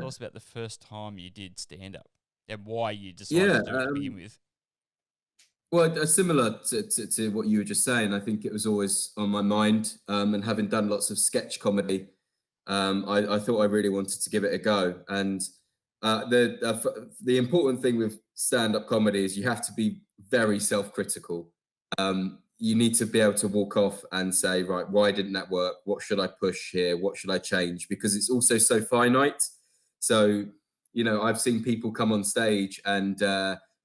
us about the first time you did stand up and why you decided to do it to begin with.
Well, similar to what you were just saying, I think it was always on my mind. And having done lots of sketch comedy, I thought I really wanted to give it a go. And the important thing with stand-up comedy is you have to be very self-critical. You need to be able to walk off and say, right, why didn't that work? What should I push here? What should I change? Because it's also so finite. So, I've seen people come on stage and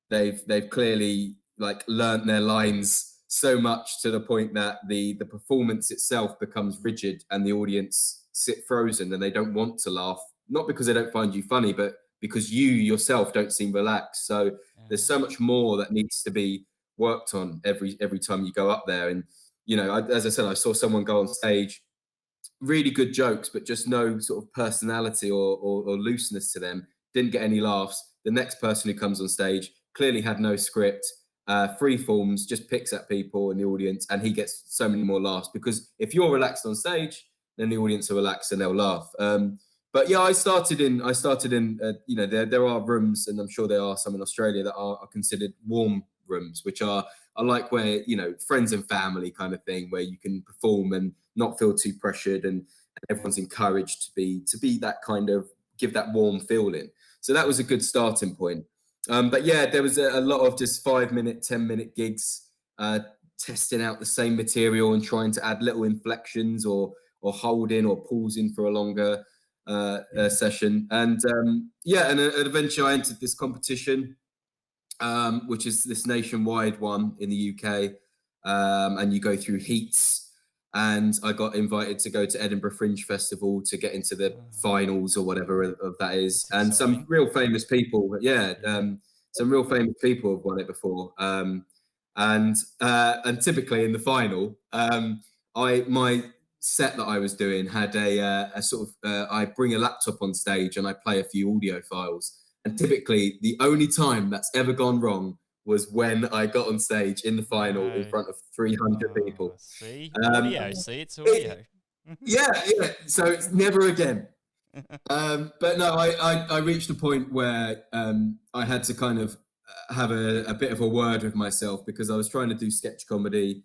they've clearly like learnt their lines so much to the point that the performance itself becomes rigid and the audience sit frozen and they don't want to laugh, not because they don't find you funny, but because you yourself don't seem relaxed. So there's so much more that needs to be worked on every time you go up there. And as I said, I saw someone go on stage, really good jokes, but just no sort of personality or looseness to them, didn't get any laughs. The next person who comes on stage clearly had no script, free forms, just picks at people in the audience, and he gets so many more laughs, because if you're relaxed on stage, then the audience are relaxed and they'll laugh. But yeah, I started in there are rooms, and I'm sure there are some in Australia that are considered warm rooms, which are like where, friends and family kind of thing, where you can perform and not feel too pressured, and everyone's encouraged to be that kind of, give that warm feeling. So that was a good starting point. But yeah, there was a lot of just 5-minute, 10-minute gigs, testing out the same material and trying to add little inflections or holding or pausing for a longer session. And and eventually I entered this competition, which is this nationwide one in the UK, and you go through heats. And I got invited to go to Edinborough Fringe Festival to get into the finals or whatever of that is.
That's
and
exciting.
some real famous people, some real famous people have won it before. And typically in the final, my set that I was doing had a sort of, I bring a laptop on stage and I play a few audio files. And typically the only time that's ever gone wrong was when I got on stage in the final in front of 300 people.
See, audio. It's audio.
Yeah. So it's never again. But no, I reached a point where I had to kind of have a bit of a word with myself, because I was trying to do sketch comedy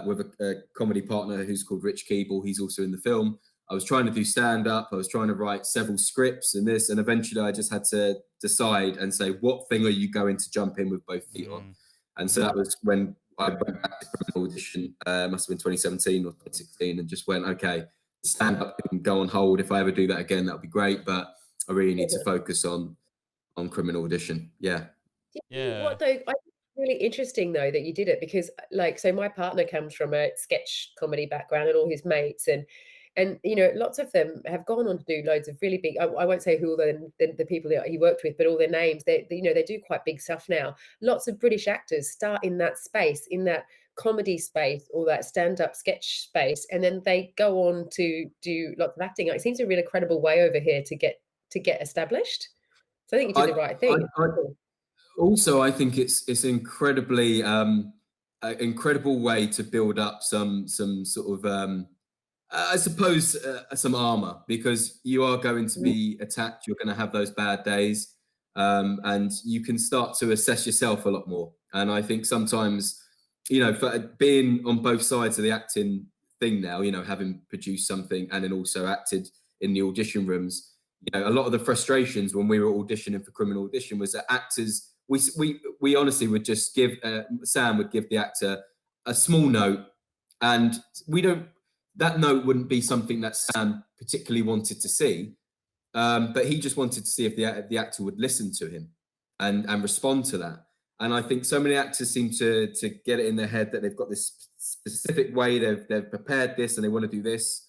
with a comedy partner who's called Rich Keeble. He's also in the film. I was trying to do stand-up. I was trying to write several scripts and this, and eventually I just had to decide and say, what thing are you going to jump in with both feet on? And so that was when I went back to Criminal Audition, must have been 2017 or 2016, and just went, okay, stand-up can go on hold. If I ever do that again, that would be great, but I really need to focus on Criminal Audition. Yeah.
Yeah.
What though? I think it's really interesting though that you did it, because so my partner comes from a sketch comedy background, and all his mates, and lots of them have gone on to do loads of really big. I won't say who all the people that he worked with, but all their names. They do quite big stuff now. Lots of British actors start in that space, in that comedy space or that stand-up sketch space, and then they go on to do lots of acting. It seems a really credible way over here to get established. So I think you did the right thing.
Also, I think it's incredibly an incredible way to build up some sort of I suppose some armor, because you are going to be attacked. You're going to have those bad days, and you can start to assess yourself a lot more. And I think sometimes, for being on both sides of the acting thing now, having produced something and then also acted in the audition rooms, you know, a lot of the frustrations when we were auditioning for Criminal Audition was that actors, we honestly would just give, Sam would give the actor a small note, and that note wouldn't be something that Sam particularly wanted to see, but he just wanted to see if the actor would listen to him and respond to that. And I think so many actors seem to get it in their head that they've got this specific way, they've prepared this and they want to do this.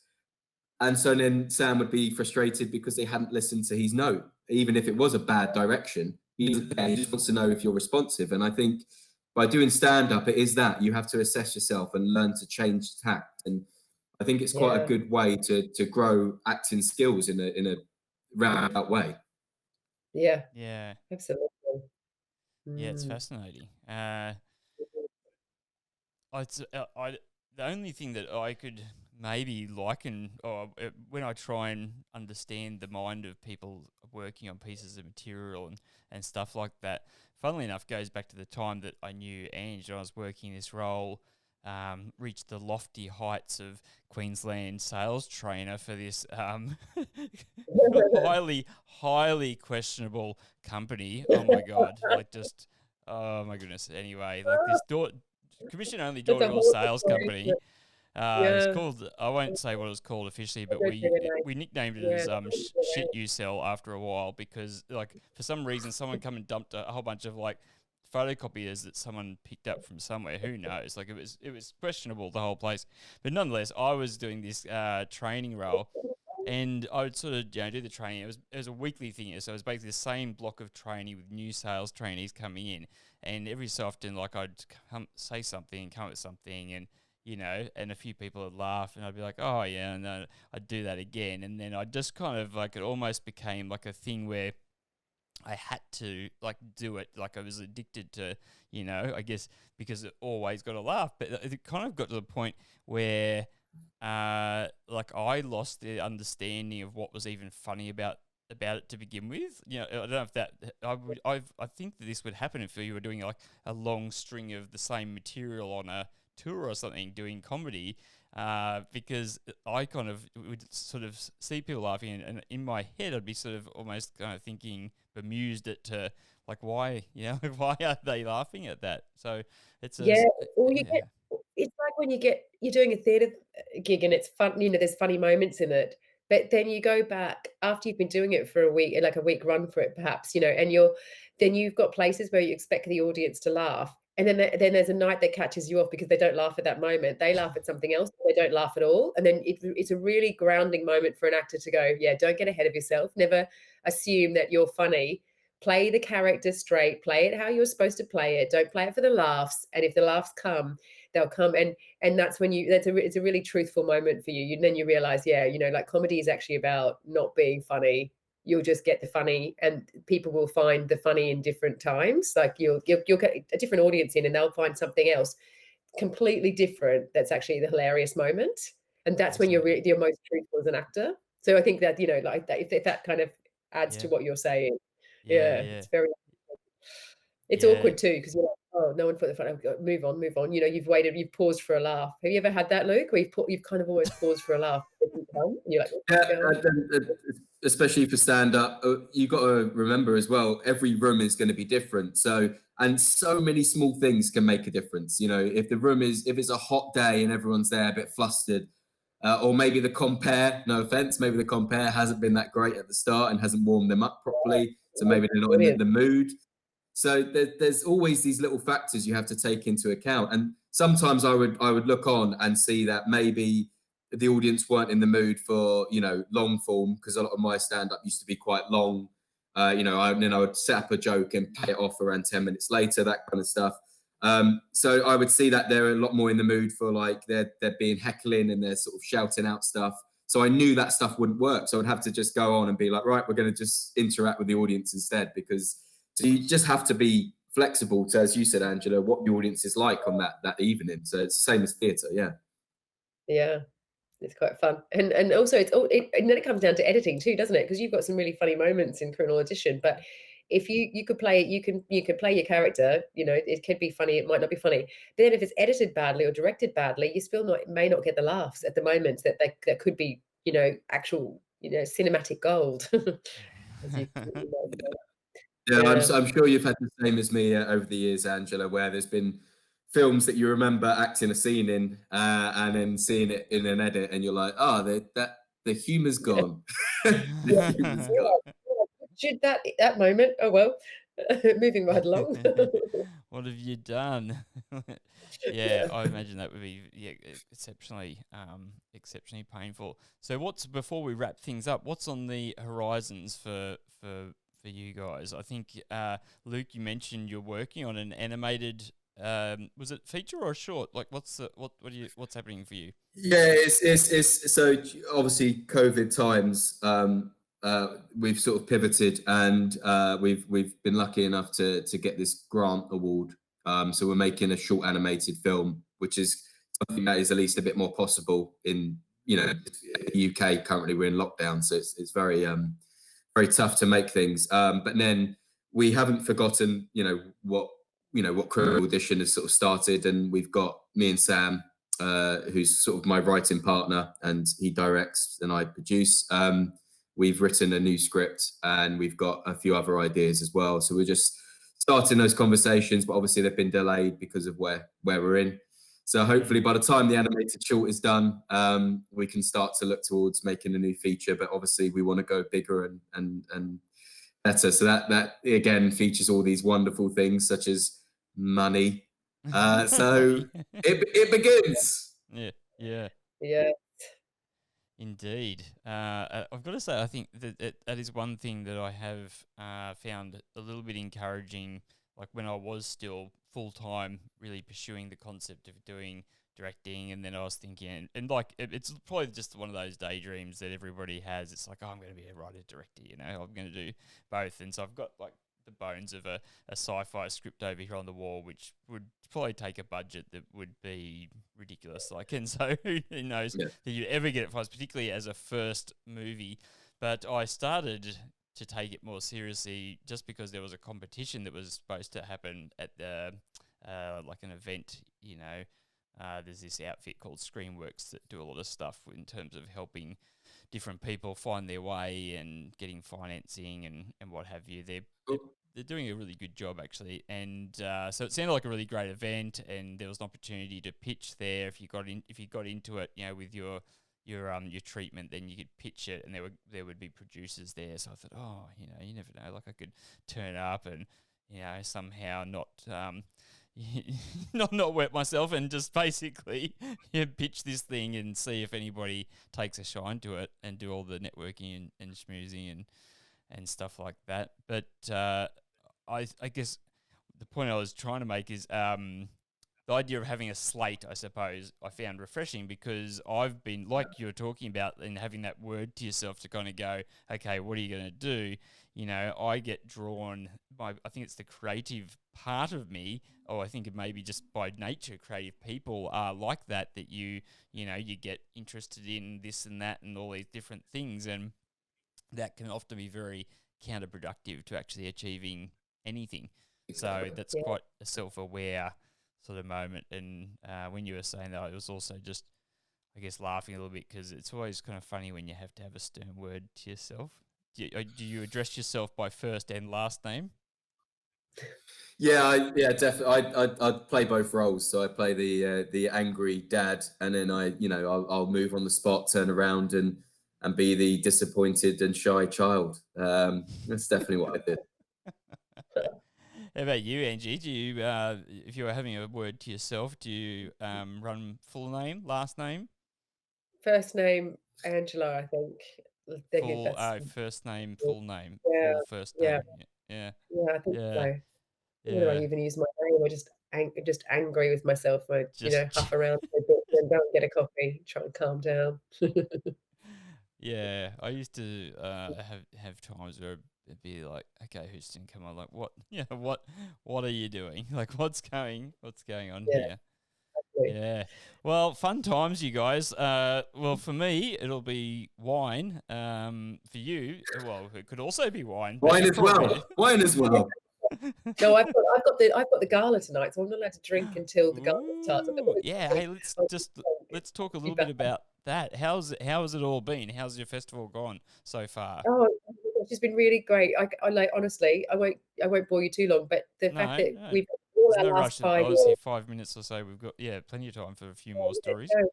And so then Sam would be frustrated because they hadn't listened to his note, even if it was a bad direction. He just wants to know if you're responsive. And I think by doing stand-up, it is that you have to assess yourself and learn to change tact. And I think it's quite a good way to grow acting skills in a roundabout way.
Yeah,
Yeah.
absolutely.
Yeah, it's fascinating. The only thing that I could maybe liken, or when I try and understand the mind of people working on pieces of material and stuff like that, funnily enough, goes back to the time that I knew Ange. I was working this role, reached the lofty heights of Queensland sales trainer for this highly questionable company. Oh my God, oh my goodness. Anyway, like this commission-only door-to-door sales company. It's called, I won't say what it was called officially, but we nicknamed it as shit you sell after a while, because like for some reason someone come and dumped a whole bunch of like photocopiers that someone picked up from somewhere. Who knows? Like it was questionable, the whole place. But nonetheless, I was doing this training role, and I would sort of do the training. It was a weekly thing, so it was basically the same block of training with new sales trainees coming in, and every so often, like I'd say something, come up with something, and you know, and a few people would laugh, and I'd be like, oh yeah, and then I'd do that again, and then I just kind of like, it almost became like a thing where I had to like do it, like I was addicted to, you know, I guess because it always got a laugh, but it kind of got to the point where like I lost the understanding of what was even funny about it to begin with. You know, I don't know if that I think that this would happen if you were doing like a long string of the same material on a tour or something, doing comedy, because I kind of would sort of see people laughing, and in my head I'd be sort of almost kind of thinking, bemused at to like, why, you know, why are they laughing at that? So it's
or it's like when you're doing a theatre gig and it's fun, you know, there's funny moments in it, but then you go back after you've been doing it for a week, like a week run for it perhaps, you know, and then you've got places where you expect the audience to laugh, and then there's a night that catches you off because they don't laugh at that moment. They laugh at something else, they don't laugh at all, and then it's a really grounding moment for an actor to go, yeah, don't get ahead of yourself, never assume that you're funny. Play the character straight, play it how you're supposed to play it. Don't play it for the laughs. And if the laughs come, they'll come. And that's when it's a really truthful moment for you. Then you realize, yeah, you know, like comedy is actually about not being funny. You'll just get the funny, and people will find the funny in different times. Like you'll get a different audience in, and they'll find something else completely different that's actually the hilarious moment. And that's when you're most truthful as an actor. So I think that, you know, like that, if that kind of adds to what you're saying. Yeah, it's very. It's awkward too, because you're like, oh, no one put the phone. Move on, move on. You know, you've waited, you've paused for a laugh. Have you ever had that, Luke? Where you've kind of always paused for a laugh, and you're like,
especially for stand up, you got to remember as well, every room is going to be different. So many small things can make a difference. You know, if it's a hot day and everyone's there a bit flustered, or maybe the compare, no offense, maybe the compare hasn't been that great at the start and hasn't warmed them up properly. So maybe they're not in the mood. So there's always these little factors you have to take into account. And sometimes I would look on and see that maybe the audience weren't in the mood for, you know, long form, because a lot of my stand-up used to be quite long. You know, then I would set up a joke and pay it off around 10 minutes later, that kind of stuff. So I would see that they're a lot more in the mood for, like, they're being heckling and they're sort of shouting out stuff. So I knew that stuff wouldn't work. So I'd have to just go on and be like, right, we're going to just interact with the audience instead, because so you just have to be flexible to, as you said, Angela, what the audience is like on that evening. So it's the same as theatre, yeah.
Yeah, it's quite fun, and also and then it comes down to editing too, doesn't it? Because you've got some really funny moments in Criminal Audition, but if you could play, you could play your character. You know, it could be funny, it might not be funny. But then if it's edited badly or directed badly, you still may not get the laughs at the moment that could be, you know, actual cinematic gold, as you might know.
Yeah,
Yeah.
I'm sure you've had the same as me over the years, Angela, where there's been films that you remember acting a scene in, and then seeing it in an edit, and you're like, oh, the humor's gone. The humor's gone.
Should that moment? Oh well, moving right along.
What have you done? Yeah, I imagine that would be exceptionally painful. So before we wrap things up, what's on the horizons for you guys? I think Luke, you mentioned you're working on an animated was it feature or a short? Like what's happening for you?
Yeah, it's so obviously COVID times. We've sort of pivoted, and we've been lucky enough to get this grant award. So we're making a short animated film, which is something that is at least a bit more possible in the UK. Currently, we're in lockdown, so it's very very tough to make things. But then we haven't forgotten, what Criminal Audition has sort of started, and we've got me and Sam, who's sort of my writing partner, and he directs and I produce. We've written a new script, and we've got a few other ideas as well. So we're just starting those conversations, but obviously they've been delayed because of where we're in. So hopefully by the time the animated short is done, we can start to look towards making a new feature. But obviously we want to go bigger and better. So that again features all these wonderful things such as money. So it begins.
Yeah.
Yeah.
Indeed. I've got to say, I think that is one thing that I have found a little bit encouraging, like when I was still full-time really pursuing the concept of doing directing, and then I was thinking, and like it's probably just one of those daydreams that everybody has. It's like, oh, I'm going to be a writer-director, I'm going to do both. And so I've got like the bones of a sci-fi script over here on the wall, which would probably take a budget that would be ridiculous. Like, and so who knows that you ever get it for us, particularly as a first movie. But I started to take it more seriously just because there was a competition that was supposed to happen at the like an event. There's this outfit called Screenworks that do a lot of stuff in terms of helping different people find their way and getting financing and what have you. They're doing a really good job, actually, and so it sounded like a really great event, and there was an opportunity to pitch there. If you got into it, with your treatment, then you could pitch it, and there would be producers there. So I thought, oh, you never know. Like I could turn up and somehow not not wet myself and just basically pitch this thing and see if anybody takes a shine to it and do all the networking and schmoozing and stuff like that. But I guess the point I was trying to make is the idea of having a slate, I suppose, I found refreshing, because I've been, like you were talking about, and having that word to yourself to kind of go, okay, what are you going to do? I get drawn by, I think it's the creative part of me, or I think it maybe just by nature, creative people are like that you get interested in this and that and all these different things, and that can often be very counterproductive to actually achieving anything. So that's quite a self-aware sort of moment. And when you were saying that, I was also just, I guess, laughing a little bit, because it's always kind of funny when you have to have a stern word to yourself. Do you address yourself by first and last name?
Yeah, definitely. I play both roles. So I play the angry dad, and then I'll move on the spot, turn around, and be the disappointed and shy child. That's definitely what I did.
How about you, Angie? Do you, if you were having a word to yourself, do you run full name, last name?
First name Angela, I think.
First name, full name,
Yeah,
full first name.
yeah, I think so.
Yeah.
Do I even use my name, or just angry with myself? I huff around a bit and then don't get a coffee, try and calm down.
Yeah, I used to have times where it'd be like, okay, Houston, come on, like what, what are you doing? Like what's going on here?
Exactly.
Yeah. Well, fun times, you guys. Well, for me, it'll be wine. For you, well, it could also be wine.
Wine as well. Wine as well.
No, I've got the gala tonight, so I'm not allowed to drink until the gala starts.
Yeah. Hey, let's talk a little bit about How has it all been? How's your festival gone so far?
Oh, it's just been really great. I like, honestly, I won't bore you too long, but the fact
No,
that
no,
we've all
there's
our
no
last
rush.
five
Obviously,
years.
5 minutes or so. We've got plenty of time for a few more stories.
No,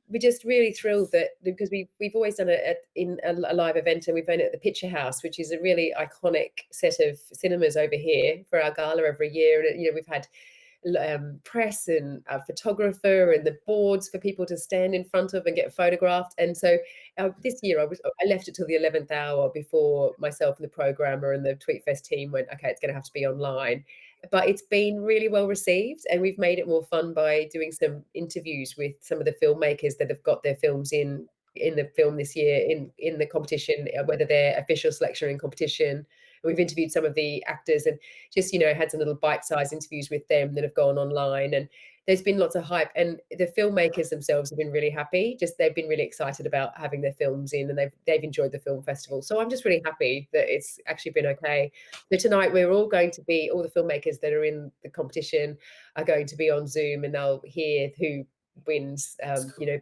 we're just really thrilled that because we've always done it in a live event, and we've done it at the Picture House, which is a really iconic set of cinemas over here for our gala every year. And we've had press and a photographer and the boards for people to stand in front of and get photographed. And so this year I left it till the 11th hour before myself and the programmer and the Tweetfest team went, okay, it's going to have to be online. But it's been really well received, and we've made it more fun by doing some interviews with some of the filmmakers that have got their films in the film this year in the competition, whether they're official selection or in competition. We've interviewed some of the actors and just had some little bite-sized interviews with them that have gone online, and there's been lots of hype, and the filmmakers themselves have been really happy. Just they've been really excited about having their films in, and they've enjoyed the film festival. So I'm just really happy that it's actually been okay. So tonight we're all going to be, all the filmmakers that are in the competition are going to be on Zoom, and they'll hear who wins,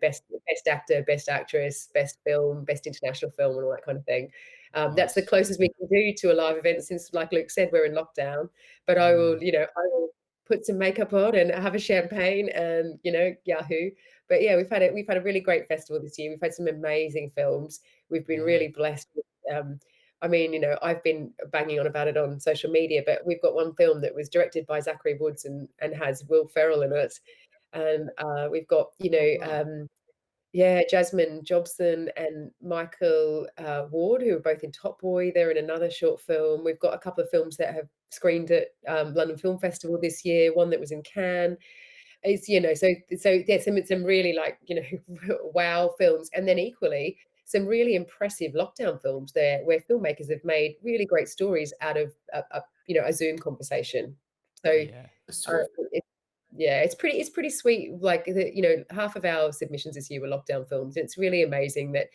best actor, best actress, best film, best international film, and all that kind of thing. That's the
Nice.
closest we can do to a live event since, like Luke said, we're in lockdown. But I will, I will put some makeup on and have a champagne and, Yahoo. But yeah, we've had a really great festival this year. We've had some amazing films. We've been
Yeah.
really blessed with, I've been banging on about it on social media, but we've got one film that was directed by Zachary Woods and has Will Ferrell in it. And we've got,
Oh, wow.
yeah, Jasmine Jobson and Michael Ward, who are both in Top Boy. They're in another short film. We've got a couple of films that have screened at London Film Festival this year. One that was in Cannes. It's so there's some really wow films, and then equally some really impressive lockdown films there, where filmmakers have made really great stories out of a Zoom conversation. So
Yeah.
That's
uh,
terrific.
yeah, it's pretty sweet. Like half of our submissions this year were lockdown films. It's really amazing that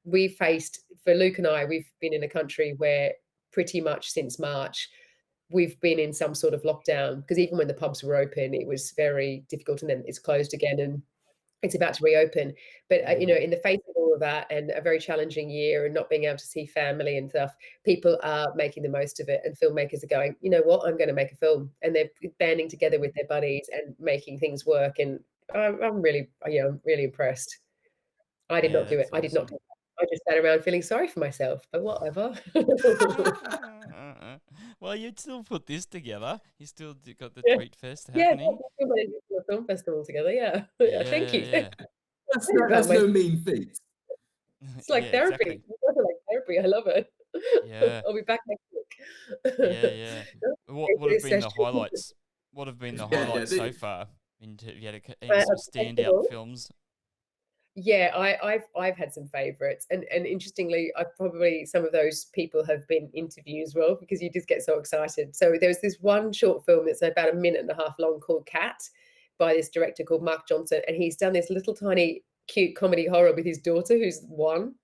we faced, for Luke and I, we've been in a country where pretty much since March we've been in some sort of lockdown, because even when the pubs were open, it was very difficult, and then it's closed again, and it's about to reopen. But in the face of all of that and a very challenging year and not being able to see family and stuff, people are making the most of it, and filmmakers are going, you know what, I'm going to make a film, and they're banding together with their buddies and making things work. And I'm really, I'm really impressed. I did
Yeah,
not do it.
that's
I did not
awesome.
do it. I just sat around feeling sorry for myself, but whatever.
Well, you'd still put this together. You still got the
Yeah.
Tweet Fest
Yeah,
happening.
we managed to do a film festival together. Yeah. Yeah. Thank
Yeah,
you.
yeah,
Sorry about
That's
my,
no mean feat.
it's
yeah,
like therapy.
exactly.
It's also like therapy. I love it.
Yeah,
I'll be back next week.
yeah, yeah. What have
It's
been
a
the highlights? What have been the
Yeah, yeah.
highlights so far? Have you had any
a
sort of standout
festival.
films?
Yeah, I've had some favorites, and interestingly, I probably some of those people have been interviewed as well, because you just get so excited. So there was this one short film that's about a minute and a half long called Cat, by this director called Mark Johnson, and he's done this little tiny cute comedy horror with his daughter who's one,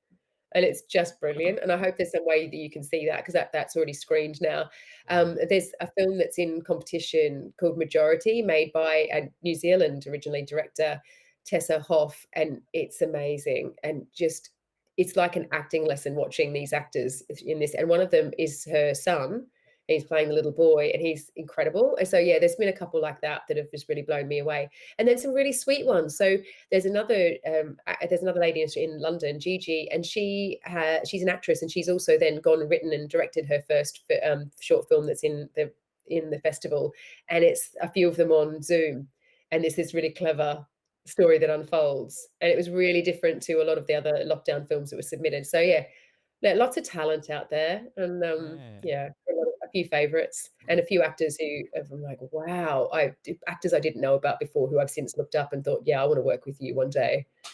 and it's just brilliant. And I hope there's some way that you can see that, because that's already screened now.
Yeah.
There's a film that's in competition called Majority, made by a New Zealand originally director, Tessa Hoff, and it's amazing. And just it's like an acting lesson watching these actors in this. And one of them is her son. He's playing the little boy, and he's incredible. And so yeah, there's been a couple like that have just really blown me away. And then some really sweet ones. So there's another lady in London, Gigi, and she's an actress, and she's also then gone and written and directed her first short film that's in the festival, and it's a few of them on Zoom, and it's this really clever story that unfolds, and it was really different to a lot of the other lockdown films that were submitted. So yeah, lots of talent out there, and
Yeah.
yeah, a few favorites and a few actors who I'm like, wow, actors I didn't know about before, who I've since looked up and thought, yeah, I want to work with you one day. It's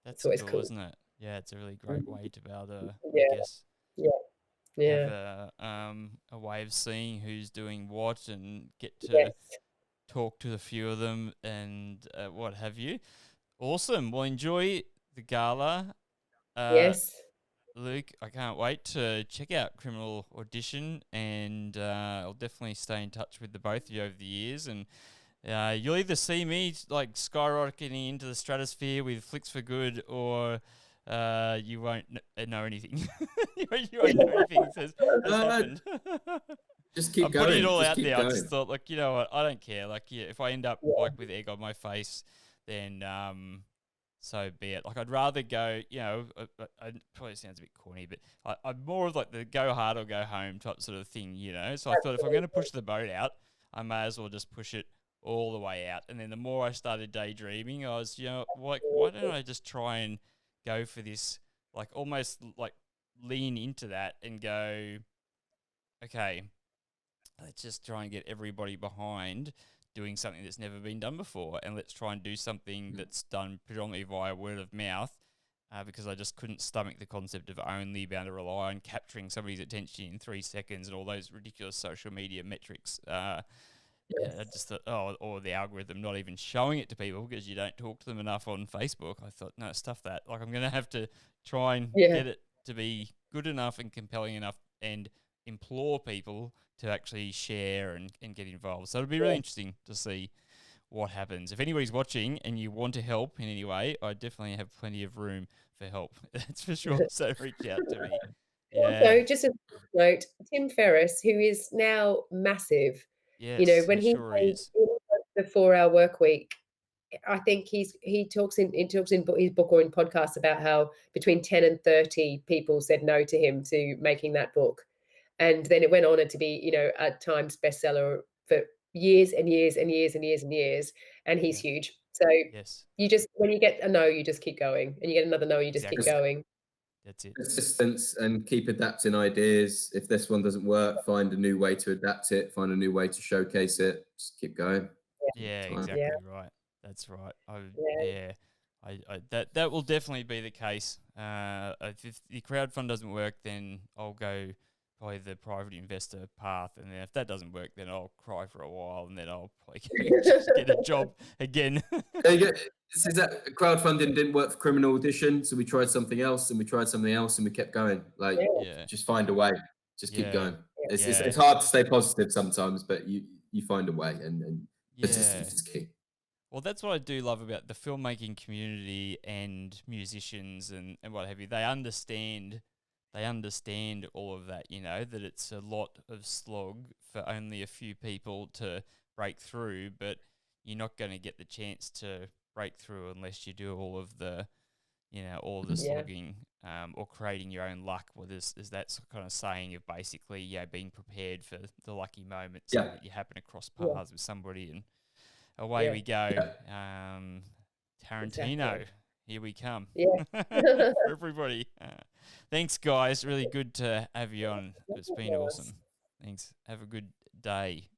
That's
always
cool,
cool.
isn't it? Yeah, it's a really great
Mhm.
way to be able to, I
Yeah,
guess,
yeah,
have
yeah.
a way of seeing who's doing what and get to
Yes,
talk to a few of them and what have you. Awesome. Well, enjoy the gala. Uh,
yes.
Luke, I can't wait to check out Criminal Audition, and I'll definitely stay in touch with the both of you over the years, and You'll either see me like skyrocketing into the stratosphere with Flicks for Good, or you won't know anything. you won't know anything has happened.
Just keep
I'm
going.
putting it all
just
out
keep
there.
going.
I just thought, like, you know what? I don't care. Like, yeah, if I end up like with egg on my face, then so be it. Like, I'd rather go. You know, it probably sounds a bit corny, but I'm more of like the go hard or go home type sort of thing. You know, so I thought if I'm going to push the boat out, I may as well just push it all the way out. And then the more I started daydreaming, I was, you know, like, why don't I just try and go for this, like, almost like lean into that and go, okay, let's just try and get everybody behind doing something that's never been done before, and let's try and do something that's done predominantly via word of mouth, because I just couldn't stomach the concept of only being able to rely on capturing somebody's attention in 3 seconds and all those ridiculous social media metrics. I just thought, or the algorithm not even showing it to people because you don't talk to them enough on Facebook. I thought, no, stuff that. Like, I'm going to have to try and get it to be good enough and compelling enough and implore people to actually share and get involved. So it'll be really interesting to see what happens. If anybody's watching and you want to help in any way, I definitely have plenty of room for help. That's for sure. So reach out to me.
Also, just a note, Tim Ferriss, who is now massive, you know,
Yes,
when
he sure is.
the 4-hour work week, I think he talks in his book or in podcasts about how between 10 and 30 people said no to him to making that book. And then it went on to be, you know, a Times bestseller for years and years and years and years and years. And he's huge. So
Yes,
you just, when you get a no, you just keep going. And you get another no, you just keep
exactly.
going.
That's it.
Persistence and keep adapting ideas. If this one doesn't work, find a new way to adapt it, find a new way to showcase it. Just keep going.
Yeah,
Fine.
exactly right. That's right. That will definitely be the case. If the crowdfund doesn't work, then I'll go probably the private investor path, and then if that doesn't work, then I'll cry for a while, and then I'll probably just get a job again.
There you go. This is that crowdfunding didn't work for Criminal Audition, so we tried something else, and we tried something else, and we kept going. Like,
Yeah,
just find a way. Just keep going. It's
yeah,
hard to stay positive sometimes, but you find a way, and
yeah.
persistence is key.
Well, that's what I do love about the filmmaking community and musicians and what have you. They understand all of that, you know, that it's a lot of slog for only a few people to break through, but you're not going to get the chance to break through unless you do all of the, you know, all of the slogging, or creating your own luck. Well, there's that kind of saying of basically, being prepared for the lucky moment so that you happen to cross paths with somebody, and away we go. Tarantino, here we come. For everybody. Thanks, guys. Really good to have you on. It's been awesome. Thanks. Have a good day.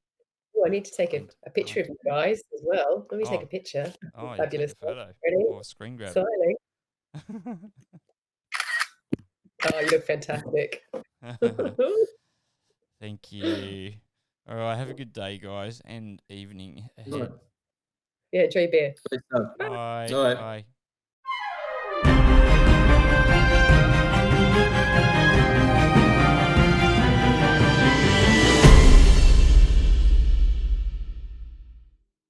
Oh, I need to take a picture of you guys as well. Let me take a picture.
Oh,
Fabulous.
take a photo.
Ready?
Or screen grab.
Smiling. Oh, you look fantastic.
Thank you. All right, have a good day, guys, and evening ahead.
Yeah, enjoy your beer.
Bye.
Bye.
All right.
Bye.